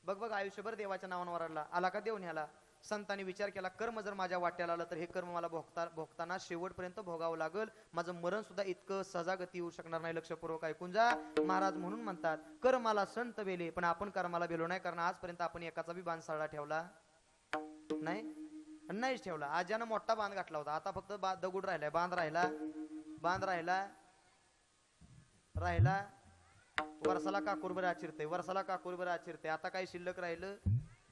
बघ बघ आयुष्यभर देवाच्या नावावर आला का देव न्याला. संतांनी विचार केला, कर्म जर माझ्या वाट्याला आलं तर हे कर्म मला भोगताना शेवटपर्यंत भोगावं लागल. माझं मरण सुद्धा इतकं सजागती येऊ शकणार नाही. लक्षपूर्वक ऐकून जा. महाराज म्हणून म्हणतात, कर्माला संत बेले, पण आपण कर्माला बेलो नाही. कारण आजपर्यंत आपण एकाचा बी बांध साळा ठेवला नाही, नाहीच ठेवला. आज्यानं मोठा बांध घातला होता, आता फक्त दगड राहिलाय. बांध राहिला, बांध राहिला राहिला. वर्षाला काकूरभर आचिरते, वर्षाला काकूरभर आचिरते. आता काही शिल्लक राहिलं.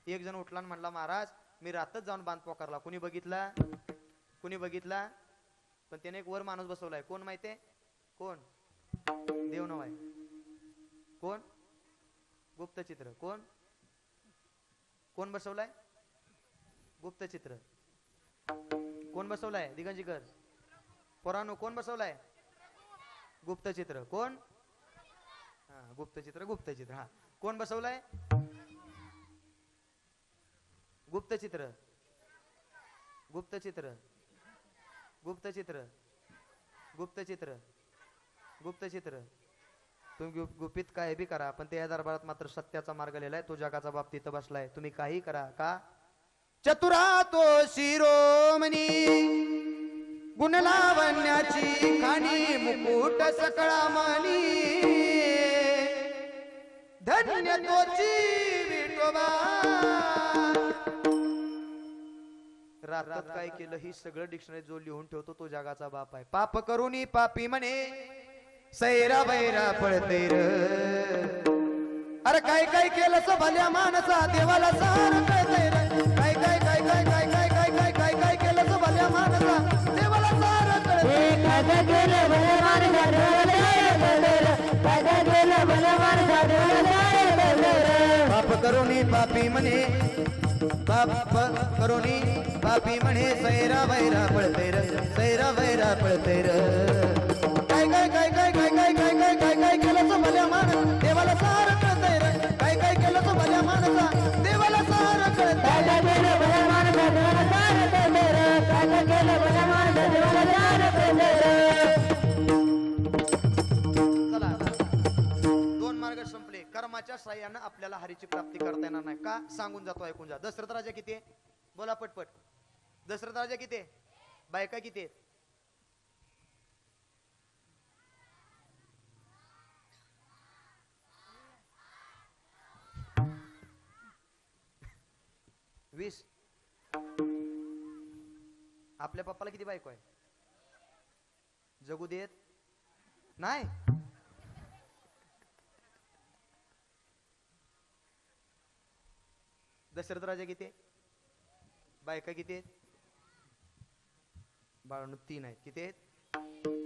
एक जण उठला आणि म्हणला, महाराज मी रातच जाऊन बांध पोकारला. कुणी बघितला? कुणी बघितला? पण त्याने एक वर माणूस बसवलाय. कोण माहितीये? कोण? देव नाव आहे. कोण? गुप्तचित्र. कोण? कोण बसवलाय? गुप्तचित्र. कोण बसवलाय? दिगंजीकर पोरानो कोण बसवलाय? गुप्तचित्र. कोण? हा गुप्तचित्र. गुप्तचित्र. हा कोण बसवलाय? गुप्तचित्र. गुप्तचित्र. गुप्तचित्र. गुप्तचित्र. गुप्तचित्र. तुम्ही गुपित काय बी करा, पण त्या दरबारात मात्र सत्याचा मार्ग लिहिलाय. तो जगाचा बाप तिथं बसलाय. तुम्ही काही करा. का? चतुरा तो शिरोमणी, गुणलावण्याची खाणी, मुकुट सकळा मानी. धन्य तोची विठोबा. रात्रात काय केलं ही सगळं डिक्शनरी जो लिहून ठेवतो तो जगाचा बाप आहे. पाप करूनी पापी म्हणे सैरा बैरा पळते र. अरे काय काय केलं स भल्या माणसा देवाला सार कळतंय र. काय काय काय काय काय काय काय काय काय काय केलं स भल्या माणसा देवाला सार कळतंय. पाप करूनी पापी म्हणे पाप करूनी पापी म्हणे सैरा बैरा पळते र. सैरा बैरा पळते र. काय काय काय काय काय काय काय काय काय काय केलं तो भल्या माणूस देवाला सार कळतंय रे. काय काय केलं तो भल्या माणसा देवाला सार कळतंय. चला दोन मार्ग संपले. कर्माच्या साह्यानं आपल्याला हरीची प्राप्ती करता येणार नाही का सांगून जातो, ऐकून जा. दशरथ राजा किती आहे? बोला पटपट. दशरथ राजा किती आहे? बायका किती आहेत? 20. आपल्या पप्पाला किती बायको आहे? जगू देत नाही. दशरथ राजा किती? बायका किती? बाळांनो 3 आहेत. किती आहेत?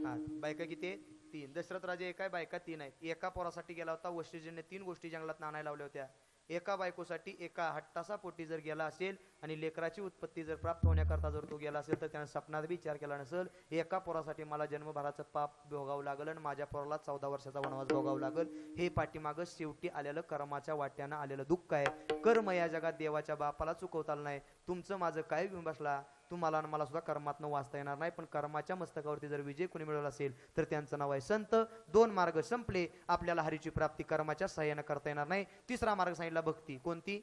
हा. बायका किती? 3. दशरथ राजा एक आहे, बायका 3 आहेत. एका पोरासाठी गेला होता. वशिष्ठजीने 3 गोष्टी जंगलात आणायला लावल्या होत्या. एका बायकोसाठी एका हट्टासा पोटी जर गेला असेल आणि लेकराची उत्पत्ती जर प्राप्त होण्याकरता जर तो गेला असेल तर त्याने स्वप्नात विचार केला नसेल एका पोरासाठी मला जन्मभराचं पाप भोगावं लागलं आणि माझ्या पोराला 14 वर्षाचा वनवास भोगावं लागल. हे पाठीमागं शेवटी आलेलं कर्माच्या वाट्यानं आलेलं दुःख आहे. कर्म या जगात देवाच्या बापाला चुकवता आलं नाही. तुमचं माझं काय घेऊन बसला? तुम्हाला आणि मला सुद्धा कर्मातनं वाचता येणार नाही. पण कर्माच्या मस्तकावरती जर विजय कोणी मिळवला असेल तर त्यांचं नाव आहे संत. 2 मार्ग संपले. आपल्याला हरीची प्राप्ती कर्माच्या सहाय्याने करता येणार नाही. 3रा मार्ग सांगितला भक्ती. कोणती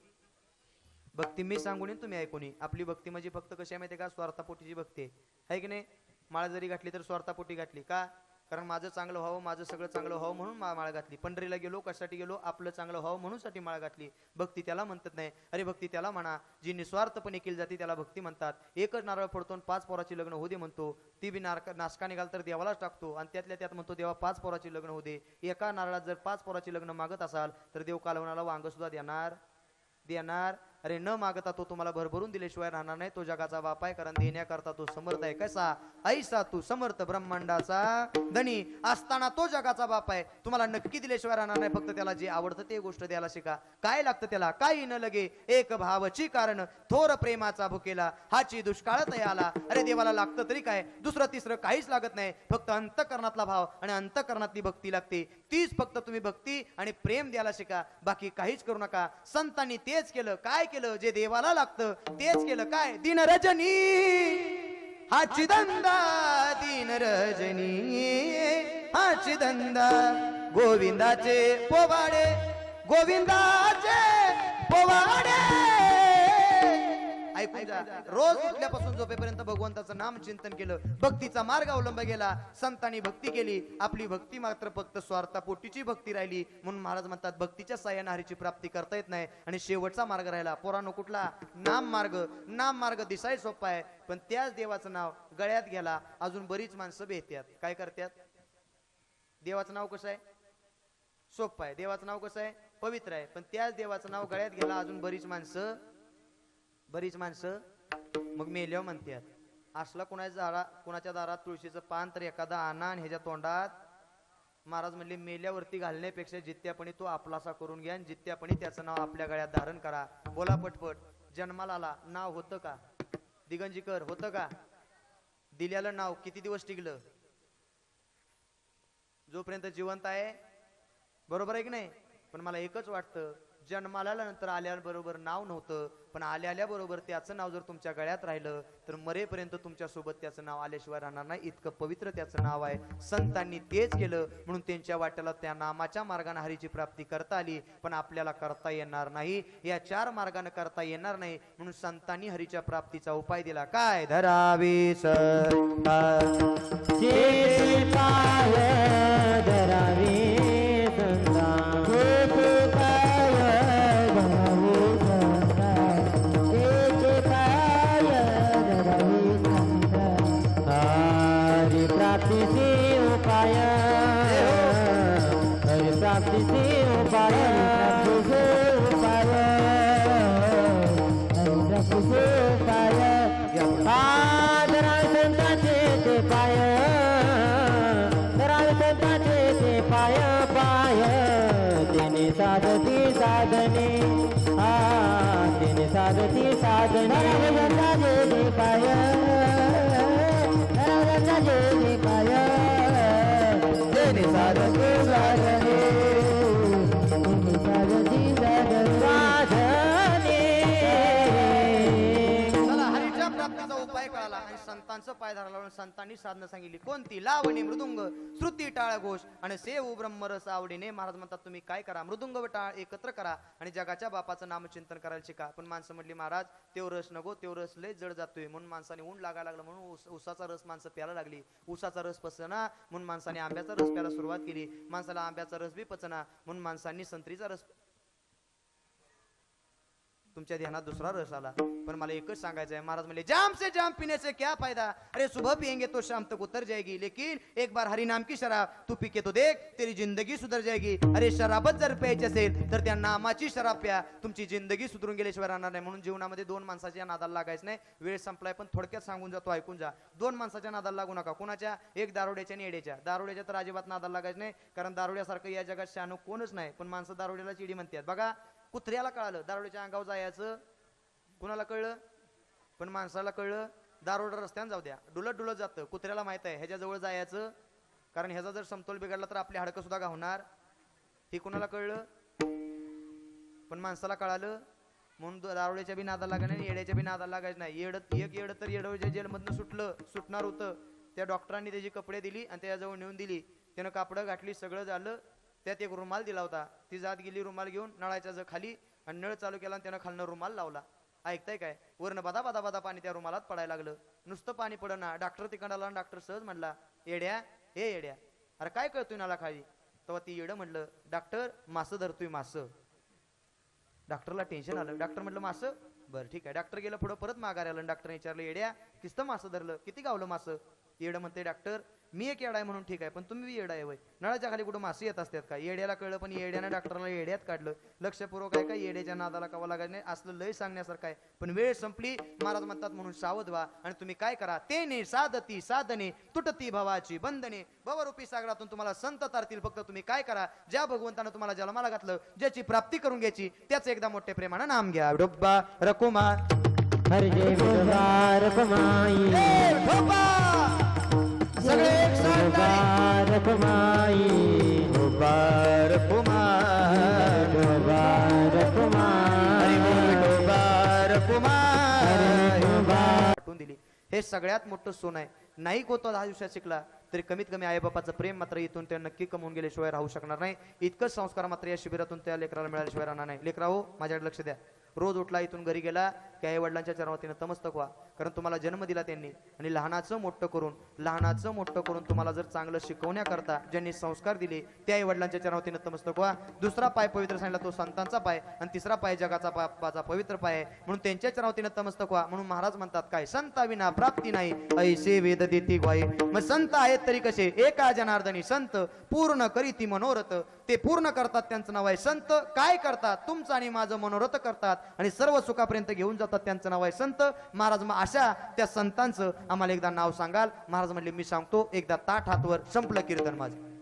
भक्ती? मी सांगून येईन, तुम्ही ऐकून. आपली भक्ती म्हणजे फक्त कशी माहिती का? स्वार्थापोटीची भक्ती आहे की नाही? माळ जरी घातली तर स्वार्थापोटी घातली का? कारण माझं चांगलं व्हावं, माझं सगळं चांगलं व्हावं म्हणून माळ घातली. पंढरीला गेलो कशासाठी गेलो? आपलं चांगलं व्हावं म्हणून साठी माळ घातली. भक्ती त्याला म्हणतात नाही. अरे भक्ती त्याला म्हणा जी निस्वार्थपणे केली जाते त्याला भक्ती म्हणतात. एकच नारळ फोडतो 5 पोराची लग्न होऊ दे म्हणतो. ती बी नासका निघाल तर देवालाच टाकतो आणि त्यातल्या त्यात म्हणतो देवा 5 पोराची लग्न होऊ दे. एका नारळात जर 5 पोराची लग्न मागत असाल तर देव कालवणाला वांग सुद्धा देणार. अरे न मागता तो तुम्हाला भरभरून दिल्याशिवाय राहणार नाही. तो जगाचा बाप आहे, कारण देण्याकरता तो समर्थ आहे. कसा? ऐसा तू समर्थ ब्रह्मांडाचा धनी असताना तो जगाचा बाप आहे. तुम्हाला नक्की दिल्याशिवाय राहणार नाही. फक्त त्याला जे आवडतं ते गोष्ट द्यायला शिका. काय लागतं त्याला? काही न लगे एक भावची कारण थोर प्रेमाचा भुकेला हाची दुष्काळत आला. अरे देवाला लागतं तरी काय? दुसरं तिसरं काहीच लागत नाही. फक्त अंतःकरणातला भाव आणि अंतःकरणातली भक्ती लागते. तीच फक्त तुम्ही भक्ती आणि प्रेम द्यायला शिका. बाकी काहीच करू नका. संतांनी तेच केलं. काय केलं? जे देवाला लागतं तेच केलं. काय? दिन रजनी हाची धंदा, दिन रजनी हाची धंदा. गोविंदाचे पोवाडे, गोविंदाचे पोवाडे. ऐकून जा. रोज उठल्यापासून झोपेपर्यंत भगवंताचं नाम चिंतन केलं. भक्तीचा मार्ग अवलंब केला. संतांनी भक्ती केली. आपली भक्ती मात्र फक्त स्वार्थापोटीची भक्ती राहिली. म्हणून महाराज म्हणतात भक्तीच्या साह्याने हरीची प्राप्ती करता येत नाही. आणि शेवटचा मार्ग राहिला पोरांनो कुठला? नाम मार्ग. नाम मार्ग दिसाय सोपा आहे पण त्याच देवाचं नाव गळ्यात घ्यायला अजून बरीच माणसं भेटतात. काय करतात? देवाचं नाव कसं आहे? सोपं आहे. देवाचं नाव कसं आहे? पवित्र आहे. पण त्याच देवाचं नाव गळ्यात घ्यायला अजून बरीच माणसं मग मेल्यावर म्हणतात. असला कुणाच्या दारात तुळशीचं पान तर एखादा आणा आणि ह्याच्या तोंडात. महाराज म्हणले मेल्यावरती घालण्यापेक्षा जित्यापणी तो आपलासा करून घ्या आणि जित्यापणी त्याचं नाव आपल्या गळ्यात धारण करा. बोला पटपट. जन्माला आला नाव होतं का? दिगंजीकर होतं का? दिल्यालं नाव किती दिवस टिकलं? जोपर्यंत जिवंत आहे. बरोबर आहे की नाही? पण मला एकच वाटतं जन्माला नंतर आल्याबरोबर नाव नव्हतं पण आल्या बरोबर त्याचं नाव जर तुमच्या गळ्यात राहिलं तर मरेपर्यंत तुमच्या सोबत त्याचं नाव आल्याशिवाय राहणार नाही. इतकं पवित्र त्याचं नाव आहे. संतांनी तेच केलं म्हणून त्यांच्या वाट्याला त्या नामाच्या मार्गाने हरीची प्राप्ती करता आली. पण आपल्याला करता येणार नाही. या 4 मार्गाने करता येणार नाही म्हणून संतांनी हरीच्या प्राप्तीचा उपाय दिला. काय? धरावी प्राप्तीचे उपाय हरिप्राप्तीचे उपाय धरावे संतांचे ते पाय धरावे संतांचे ते पाय पाय तिने साधती साधने तिने साधती साधने धरावे संतांचे ते पाय धरावे संतांचे ते पाय तिने साधती साधने तिने साधती साधने चला हरीच्या प्राप्तीचा उपाय कळाला आणि संतांचं पाय धरायला लावून संतांनी साधनं सांगितली कोणती लावणी मृदुंग श्रुती टाळ घोष आणि सेव ब्रह्मरस आवडीने महाराज म्हणतात तुम्ही काय करा मृदुंग व टाळ एकत्र करा आणि जगाच्या बापाचं नामचिंतन करायला शिका पण माणसं म्हटली महाराज तेव रस नको तेव रस लय जड जातोय म्हणून माणसाने ऊन लागायला लागलं म्हणून उसाचा रस माणसं प्यायला लागली उसाचा रस पचना म्हणून माणसाने आंब्याचा रस प्यायला सुरुवात केली माणसाला आंब्याचा रस बी पचना म्हणून माणसांनी संत्रीचा रस तुमच्या ध्यानात दुसरा रस आला पण मला एकच सांगायचं है महाराज म्हणले जाम से जाम पीने से क्या फायदा अरे सुबह पिएंगे तो शाम तक उतर जाएगी लेकिन एक बार हरी नाम की शराब तू पी के तो देख तेरी जिंदगी सुधर जाएगी अरे शराबच जर प्यायची असेल तर त्या नामाची शराब प्या तुमची जिंदगी सुधरून गेल्याशिवाय राहणार नाही म्हणून जीवनामध्ये दोन माणसाच्या नादाला लागायचं नाही वेळ संपलाय पण थोडक्यात सांगून जातो ऐकून जा दोन माणसाच्या नादाला लागू नका कुणाच्या एक दारुड्याच्या आणि येड्याच्या दारुड्याच्या तर अजिबात नादाला लागायचं नाही कारण दारुड्यासारखं या जगात शहाणू कोणच नाही पण माणसं दारुड्याला चिडी म्हणतात बघा कुत्र्याला कळालं दारुड्याच्या अंगावर जायचं कुणाला कळलं पण माणसाला कळलं दारोडा रस्त्यानं जाऊ द्या डुलत डुलत जातं कुत्र्याला माहित आहे ह्याच्या जवळ जायचं कारण ह्याचा जर समतोल बिघडला तर आपली हाडकं सुद्धा घावणार हे कुणाला कळलं पण माणसाला कळालं म्हणून दारोड्याच्या बी नादाला लागायचं नाही येड्याच्या बी नादाला लागायचं नाही येड तर येडवच्या जेलमधनं सुटणार होतं त्या डॉक्टरांनी त्याची कपडे दिली आणि त्याच्याजवळ नेऊन दिली त्यानं कापडं घातली सगळं झालं त्यात एक रुमाल दिला होता ती जात गेली रुमाल घेऊन नळाच्या खाली आणि नळ चालू केला आणि त्यानं खालनं रुमाल लावला ऐकताय काय वरनं बदा बदा बदा पाणी त्या रुमालात पडायला लागलं नुसतं पाणी पडना डॉक्टर तिकडला डॉक्टर सहज म्हणला येड्या हे येड्या अरे काय कळतोय नाला खाली तेव्हा ती येडं म्हणलं डॉक्टर मासं धरतोय मासं डॉक्टरला टेन्शन आलं डॉक्टर म्हटलं मासं बरं ठीक आहे डॉक्टर गेलं पुढं परत माघार आलं डॉक्टर विचारलं येड्या किस्त मासं धरलं किती गावलं मासं येडं म्हणते डॉक्टर मी एक येडा आहे म्हणून ठीक आहे पण तुम्ही येडा आहे वय नळाच्या खाली कुठं मासे येत असतात का येड्याला कळलं पण येड्याने डॉक्टरला येड्यात काढलं लक्षपूर्वक आहे का येड्याच्या नादाला कवा लागायचं नाही असलं लय सांगण्यासारखं आहे पण वेळ संपली महाराज म्हणतात म्हणून सावध व्हा आणि तुम्ही काय करा तेने साधती साधने तुटती भवाची बंधने भवरूपी सागरातून तुम्हाला संत तारतील फक्त तुम्ही काय करा ज्या भगवंतानं तुम्हाला जन्माला घातलं ज्याची प्राप्ती करून घ्यायची त्याचं एकदा मोठ्या प्रेमानं नाम घ्या डोब्बा रकुमा हर जय विठोबा रखुमाई सगळे एक साथ रखुमाई वाटून दिली हे सगळ्यात मोठं सोनं आहे नाही कोतो 10 दिवसात शिकला तरी कमीत कमी आई बापाचं प्रेम मात्र इथून ते नक्की कमवून गेल्याशिवाय राहू शकणार नाही इतकंच संस्कार मात्र या शिबिरातून त्या लेकराला मिळाल्याशिवाय राहणार नाही लेकरा हो माझ्याकडे लक्ष द्या रोज उठला इथून घरी गेला की आई वडिलांच्या चरणावतीनं तमस्तक व्हा कारण तुम्हाला जन्म दिला त्यांनी आणि लहानाचं मोठं करून तुम्हाला जर चांगलं शिकवण्याकरता ज्यांनी संस्कार दिले त्या आई वडिलांच्या चरणावतीनं तमस्तक व्हा दुसरा पाय पवित्र सांगितला तो संतांचा पाय आणि तिसरा पाय जगाचा पाचा पवित्र पाय आहे म्हणून त्यांच्या चरणावतीनं तमस्तक व्हा म्हणून महाराज म्हणतात काय संताविना प्राप्ती नाही ऐसे वेद देती ग्वाही मग संत आहेत तरी कसे एका जनार्दनी संत पूर्ण करीती मनोरथ ते पूर्ण करतात त्यांचं नाव आहे संत काय करतात तुमचं आणि माझं मनोरथ करतात आणि सर्व सुखापर्यंत घेऊन जातात त्यांचं नाव आहे संत महाराज मग अशा त्या संतांचं आम्हाला एकदा नाव सांगाल महाराज म्हणले मी सांगतो एकदा ताट हातवर संपलं कीर्तन माझं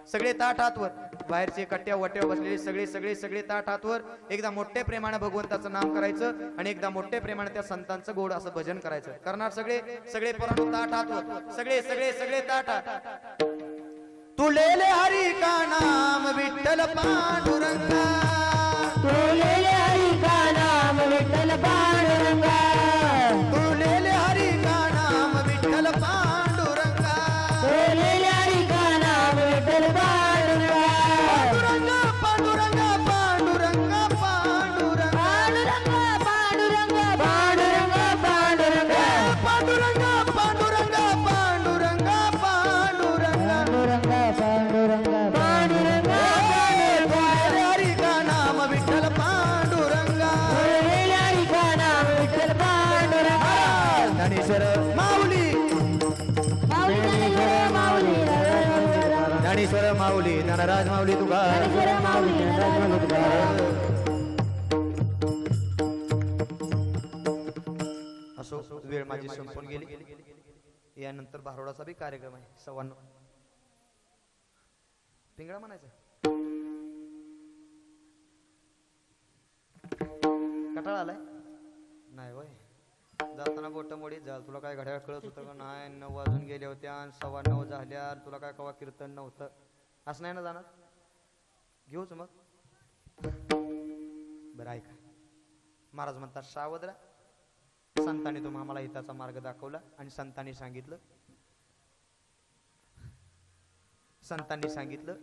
सगळे ताट हातवर बाहेरचे कट्ट्या वट्या बसलेले सगळे सगळे सगळे ताट हातवर एकदा मोठ्या प्रेमाने भगवंताचं नाम करायचं आणि एकदा मोठ्या प्रेमाने त्या संतांचं गोड असं भजन करायचं करणार सगळे सगळे परंतु ताट हातवर सगळे सगळे सगळे ताट हात तू लेले हरी का नाम विठ्ठल पांडुरंगा तुलेले हरी का नाम विठ्ठल पांडुरंगा तुलेले हरी का नाम विठ्ठल पांडुरंगा तुलेले हरी का नाम विठ्ठल पांडुरंगा पांडुरंगा पांडुरंगा पांडुरंगा पांडुरंगा पांडुरंगा पांडुरंगा पांडुरंगा पांडुरंगा पांडुरंगा पांडुरंगा पांडुरंगा पांडुरंगा पांडुरंगा पांडुरंगा हरी ज्ञानराज माऊली तुका ज्ञानेश्वर माऊली ज्ञानराज माऊली तुकाराम. असो वेळ माझी संपून गेली. यानंतर भारोडाचा बी कार्यक्रम आहे 9:15. पिंगळा म्हणायचा कटाळा आलाय नाही होय. जाताना बोट मोडीत जाल. तुला काय घड्याळ कळत होतं का नाही? 9 वाजून गेले होत्या 9:15 झाल्या. तुला काय कवा कीर्तन नव्हतं असं नाही ना जाणार? घेऊच मग. बरं ऐका महाराज म्हणतात सावध राहा. संतांनी तुम्हाला आम्हाला हिताचा मार्ग दाखवला आणि संतांनी सांगितलं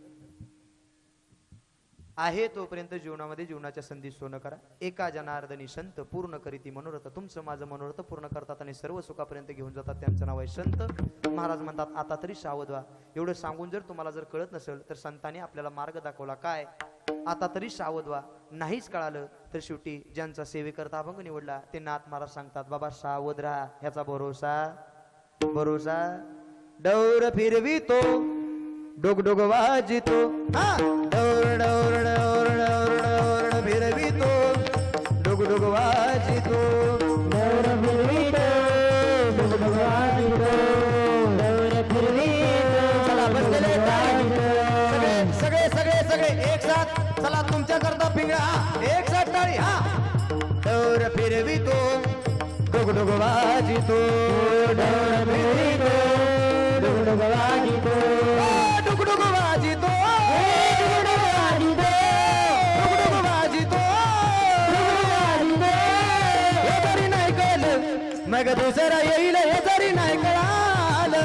आहे तोपर्यंत जीवनामध्ये जीवनाच्या संधी सोनं करा. एका जनार्दनी संत पूर्ण करीती मनोरथ. तुमचं माझं मनोरथ पूर्ण करतात आणि सर्व सुखापर्यंत घेऊन जातात. त्यांचं नाव आहे संत. महाराज म्हणतात आता तरी सावध व्हा. एवढं सांगून जर तुम्हाला जर कळत नसेल तर संतांनी आपल्याला मार्ग दाखवला. काय? आता तरी सावध व्हा. नाहीच कळालं तर शेवटी ज्यांचा सेवेकरता अभंग निवडला ते नाथ महाराज सांगतात बाबा सावध राहा. ह्याचा भरोसा डौर फिरवितो डोगडोग वाजितो. डौर डौर डौर डौर डौर फिरवितो डोगडोग वाजितो. डौर फिरवितो डुगडुग वाजितो. डौर फिरवितो चला बसलेले सगळे सगळे सगळे एक साथ. चला तुमच्या करता पिंगळा एक साथ टाळी. डौर फिरवितो डोगडोग वाजितो. डौर फिरवितो डुगडुग वाजितो. डुगडुग वाजितो डुगडुग वाजितो. डुगडुग वाजितो. हे जरी नाही कळलं मग दुसरा येईल. हे जरी नाही कळालं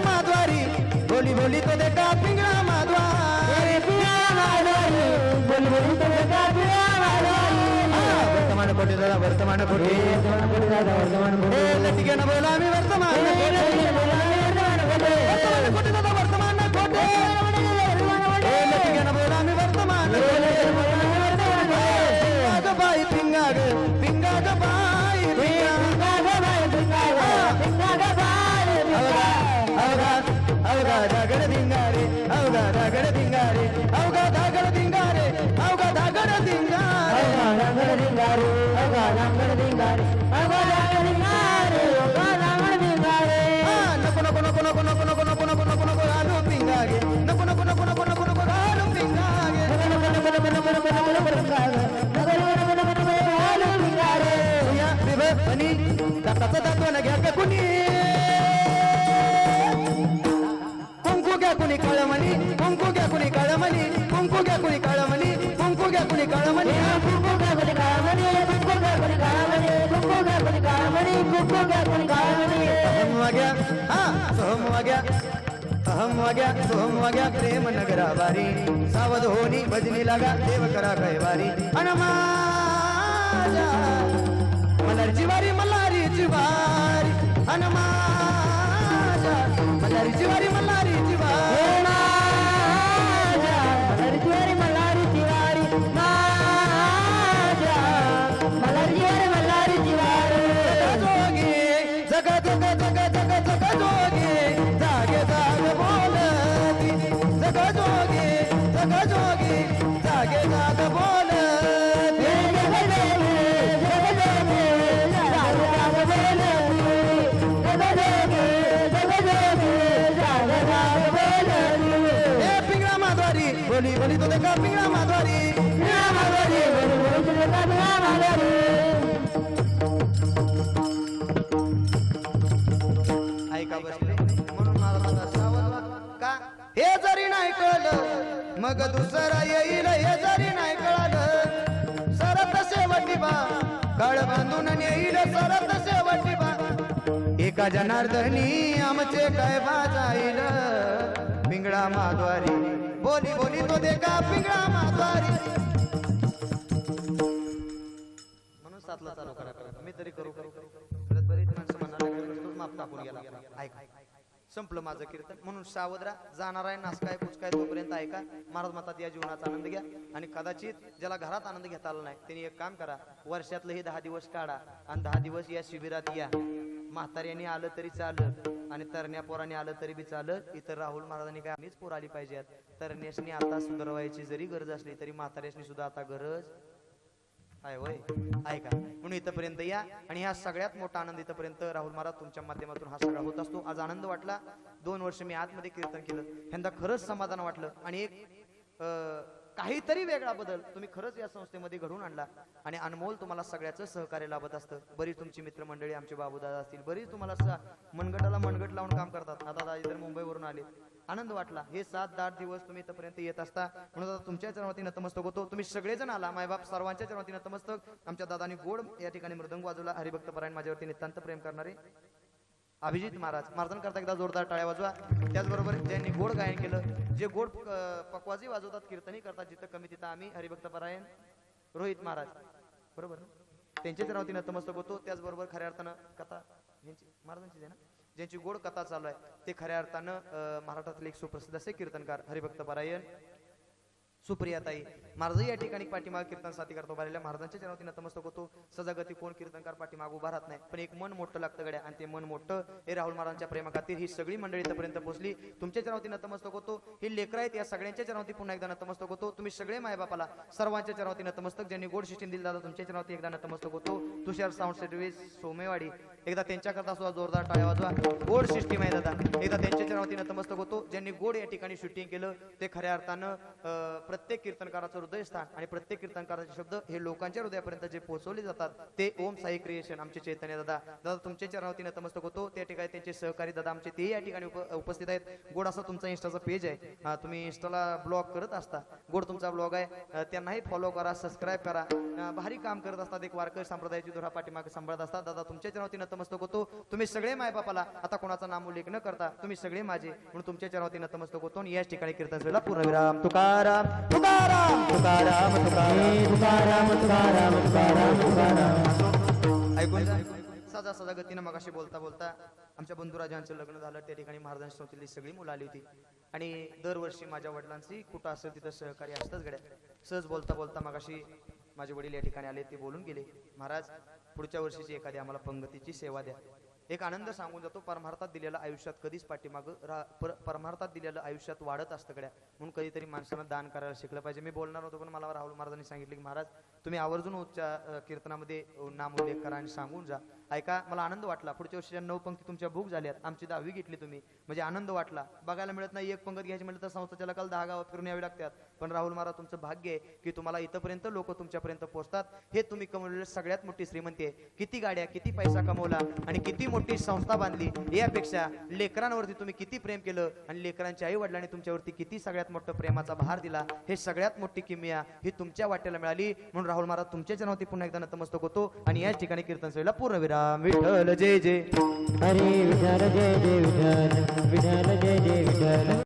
माधवारी बोली बोली तो देखा पिंगळा माधवारी. वर्तमान कोटी दादा वर्तमान कोटी लटिके न बोला मी वर्तमान कोटी दादा वर्तमान कोटे लटिके न बोला मी वर्तमान. पिंगा ग बाई अवघा धागड धिंगारे अवघा धागड धिंगारे अवघा धागड धिंगारे अवघा धागड धिंगारे. नको नको नको नको नको नको नको नको नको नको घालू पिंगागे. नको नको नको नको नको नको घालू पिंगागे. आणि दाताचा दातवाना घ्या का कुणी कुंकू घ्या कुणी काळमणी. कुंकू घ्या कुणी काळमणी. कुंकू घ्या कुणी काळमणी. कुंकू घ्या कुणी काळमणी. अहम वाग्या प्रेम नगरा बारी. सावध होनी भजनी लागा देव करा कैवारी. अनमाजा मल्हारीची वारी मल्हारीची वारी. अनमाजा मल्हारीची वारी मल्हारीची वारी. जग जग जग जग जग जोगे जागे जाग बोलती. जग जोगे जग जोगे जागे जाग बोलती. पिंगळा माधवारी बोली बोली तो देखा पिंगळा माधवारी. ऐका बसले म्हणून माझा सावध का? हे जरी नाही कळलं मग दुसरा येईल. हे जरी नाही कळालं सरत शेवटी बा काळ बांधून येईल. सरत शेवटी बा एका जनार्दनी आमचे काय जाईल. पिंगळा माधवारी बोली बोली तो देखा पिंगळा माधवारी. म्हणून सातला चालू करा. मी तरी करू परत बरीच माणसं म्हणणार माप टाकून गेला. ऐका संपलं माझं कीर्तन. म्हणून सावध राहा. जाणार आहे नासकाय पुचकाय तोपर्यंत ऐका. महाराज म्हणतात या जीवनाचा आनंद घ्या. आणि कदाचित ज्याला घरात आनंद घेता आला नाही त्यांनी एक काम करा. वर्षातलं हे 10 दिवस काढा आणि 10 दिवस या शिबिरात या. म्हाताऱ्याने आलं तरी चालत आणि तरण्या पोराने आलं तरी बी चालत. इतर राहुल महाराजांनी काय आम्हीच पोर आली पाहिजेत. तरण्यासनी आता सुधारवायची जरी गरज असली तरी म्हाताऱ्यासनी सुद्धा आता गरज आहे. होय आहे का? म्हणून इथपर्यंत या आणि हा सगळ्यात मोठा आनंद इथपर्यंत राहुल महाराज तुमच्या माध्यमातून हा सगळा होत असतो. आज आनंद वाटला. 2 वर्ष मी आतमध्ये कीर्तन केलं, ह्यांदा खरंच समाधान वाटलं आणि एक काहीतरी वेगळा बदल तुम्ही खरंच या संस्थेमध्ये घडून आणला आणि अनमोल तुम्हाला सगळ्याचं सहकार्य लाभत असतं. बरीच तुमची मित्रमंडळी आमचे बाबूदादा असतील, बरीच तुम्हाला मनगटाला मनगट लावून काम करतात. आता दाजी तर मुंबईवरून आले, आनंद वाटला. हे 7-8 दिवस तुम्ही इथपर्यंत येत असता म्हणून आता तुमच्या चरणावरती नतमस्तक होतो. तुम्ही सगळेजण आला, मायबाप सर्वांच्या चरणावरती नतमस्तक. आमच्या दादानी गोड या ठिकाणी मृदंग वाजवला. हरिभक्त परायण माझ्यावरती नितांत प्रेम करणारे अभिजित महाराजांकरता एकदा जोरदार टाळ्या वाजवा. त्याचबरोबर ज्यांनी गोड गायन केलं, जे गोड पकवाजी वाजवतात, कीर्तनी करतात, जिथं कमी तिथं आम्ही हरिभक्त परायण रोहित महाराज बरोबर त्यांच्या चरणावरती नतमस्तक होतो. त्याचबरोबर खऱ्या अर्थानं कथा यांची महाराजांचीच आहे ना, ज्यांची गोड कथा चालू आहे ते खऱ्या अर्थानं महाराष्ट्रातले एक सुप्रसिद्ध असे कीर्तनकार हरिभक्त परायण सुप्रियाताई महाराज या ठिकाणी पाठीमाग कीर्तन साथी करतो. बारेल्या महाराजांच्या चरणावरती नतमस्तक होतो. सजागती कोण कीर्तनकार पाठीमाग उभा राहत नाही, पण एक मन मोठं लागतं गड्या आणि ते मन मोठं हे राहुल महाराजांच्या प्रेमाखातीर ही सगळी मंडळी इथपर्यंत पोहोचली. तुमच्या चरणावरती नतमस्तक होतो. ही लेकरं आहेत, या सगळ्यांच्या चरणावरती पुन्हा एकदा नतमस्तक होतो. तुम्ही सगळे मायबापाला सर्वांच्या चरणावरती नतमस्तक. ज्यांनी गोड शिक्षण दिलं दादा तुमच्या चरणावरती एकदा नतमस्तक होतो. तुषार साऊंड सर्व्हिस सोमेवाडी एकदा त्यांच्याकरता सुद्धा जोरदार टाळ्या वाजवा. गोड सिस्टीम आहे दादा, एकदा त्यांच्या चरणावरती नतमस्तक होतो. ज्यांनी गोड या ठिकाणी शूटिंग केलं ते खऱ्या अर्थानं प्रत्येक कीर्तनकाराचं हृदयस्थान आणि प्रत्येक कीर्तनकाराचे शब्द हे लोकांच्या हृदयापर्यंत जे पोहोचवले जातात ते ओम साई क्रिएशन आमचे चैतन्य दादा तुमच्या चरणावरती नतमस्तक होतो. त्या ठिकाणी त्यांचे सहकारी दादा आमचे ते या ठिकाणी उपस्थित आहेत. गोड असा तुमचा इंस्टाचा पेज आहे, तुम्ही इंस्टाला ब्लॉग करत असता. गोड तुमचा ब्लॉग आहे, त्यांनाही फॉलो करा, सबस्क्राईब करा. भारी काम करत असतात. एक वारकरी संप्रदायाची धुरा पाठीमागे सांभाळत असतात. दादा तुमच्या चरणावरती नतमस्तक होतो. तुम्ही सगळे मायबापाला आता कोणाचा नाम उल्लेख न करता तुम्ही सगळे माझे म्हणून तुमच्या चरणावरती नतमस्तक होतो. आणि याच ठिकाणी कीर्तन सेवेला पूर्णविराम. तुकाराम तुकाराम तुकाराम तुकाराम तुकाराम तुकाराम तुकाराम. ऐकून साधा साधा गतीनं मगाशी बोलता बोलता आमच्या बंधुराजांचं लग्न झालं. त्या ठिकाणी महाराजांची संस्थेतली सगळी मुलं आली होती आणि दरवर्षी माझ्या वडिलांची कुठं असेल तिथं सहकार्य असतंच गड्या. सहज बोलता बोलता मगाशी माझे वडील या ठिकाणी आले, ते बोलून गेले, महाराज पुढच्या वर्षीची एखादी आम्हाला पंगतीची सेवा द्या. एक आनंद सांगून जातो. परमार्थात दिलेलं आयुष्यात कधीच पाठीमाग परमार्थात दिलेलं आयुष्यात वाढत असतं गड्या. म्हणून कधीतरी माणसानं दान करायला शिकलं पाहिजे. मी बोलणार होतो पण मला राहुल महाराजांनी सांगितलं की महाराज तुम्ही आवर्जून कीर्तनामध्ये नाम उल्लेख करा आणि सांगून जा. ऐका, मला आनंद वाटला. पुढच्या वर्षीच्या 9 पंक्ती तुमच्या बुक झाल्यात, आमची 10वी घेतली तुम्ही, म्हणजे आनंद वाटला. बघायला मिळत नाही, एक पंगत घ्यायची म्हटलं तर संस्थेच्या काल 10 गावात फिरून यावी लागतात. पण राहुल महाराज तुमचं भाग्य आहे की तुम्हाला इथपर्यंत लोक तुमच्यापर्यंत पोहोचतात. हे तुम्ही कमवलेली सगळ्यात मोठी श्रीमंती आहे. किती गाड्या, किती पैसा कमवला आणि किती मोठी संस्था बांधली, यापेक्षा लेकरांवरती तुम्ही किती प्रेम केलं आणि लेकरांच्या आई वडिलांनी तुमच्यावरती किती सगळ्यात मोठं प्रेमाचा भार दिला, हे सगळ्यात मोठी किमया ही तुमच्या वाट्याला मिळाली. म्हणून राहुल महाराज तुमच्या चरणावरती पुन्हा एकदा नतमस्तक होतो आणि याच ठिकाणी कीर्तन सेवेला पूर्णविराम. विठ्ठल जय जय हरी विठ्ठल जय जय विठ्ठल, विठ्ठल जय जय विठ्ठल.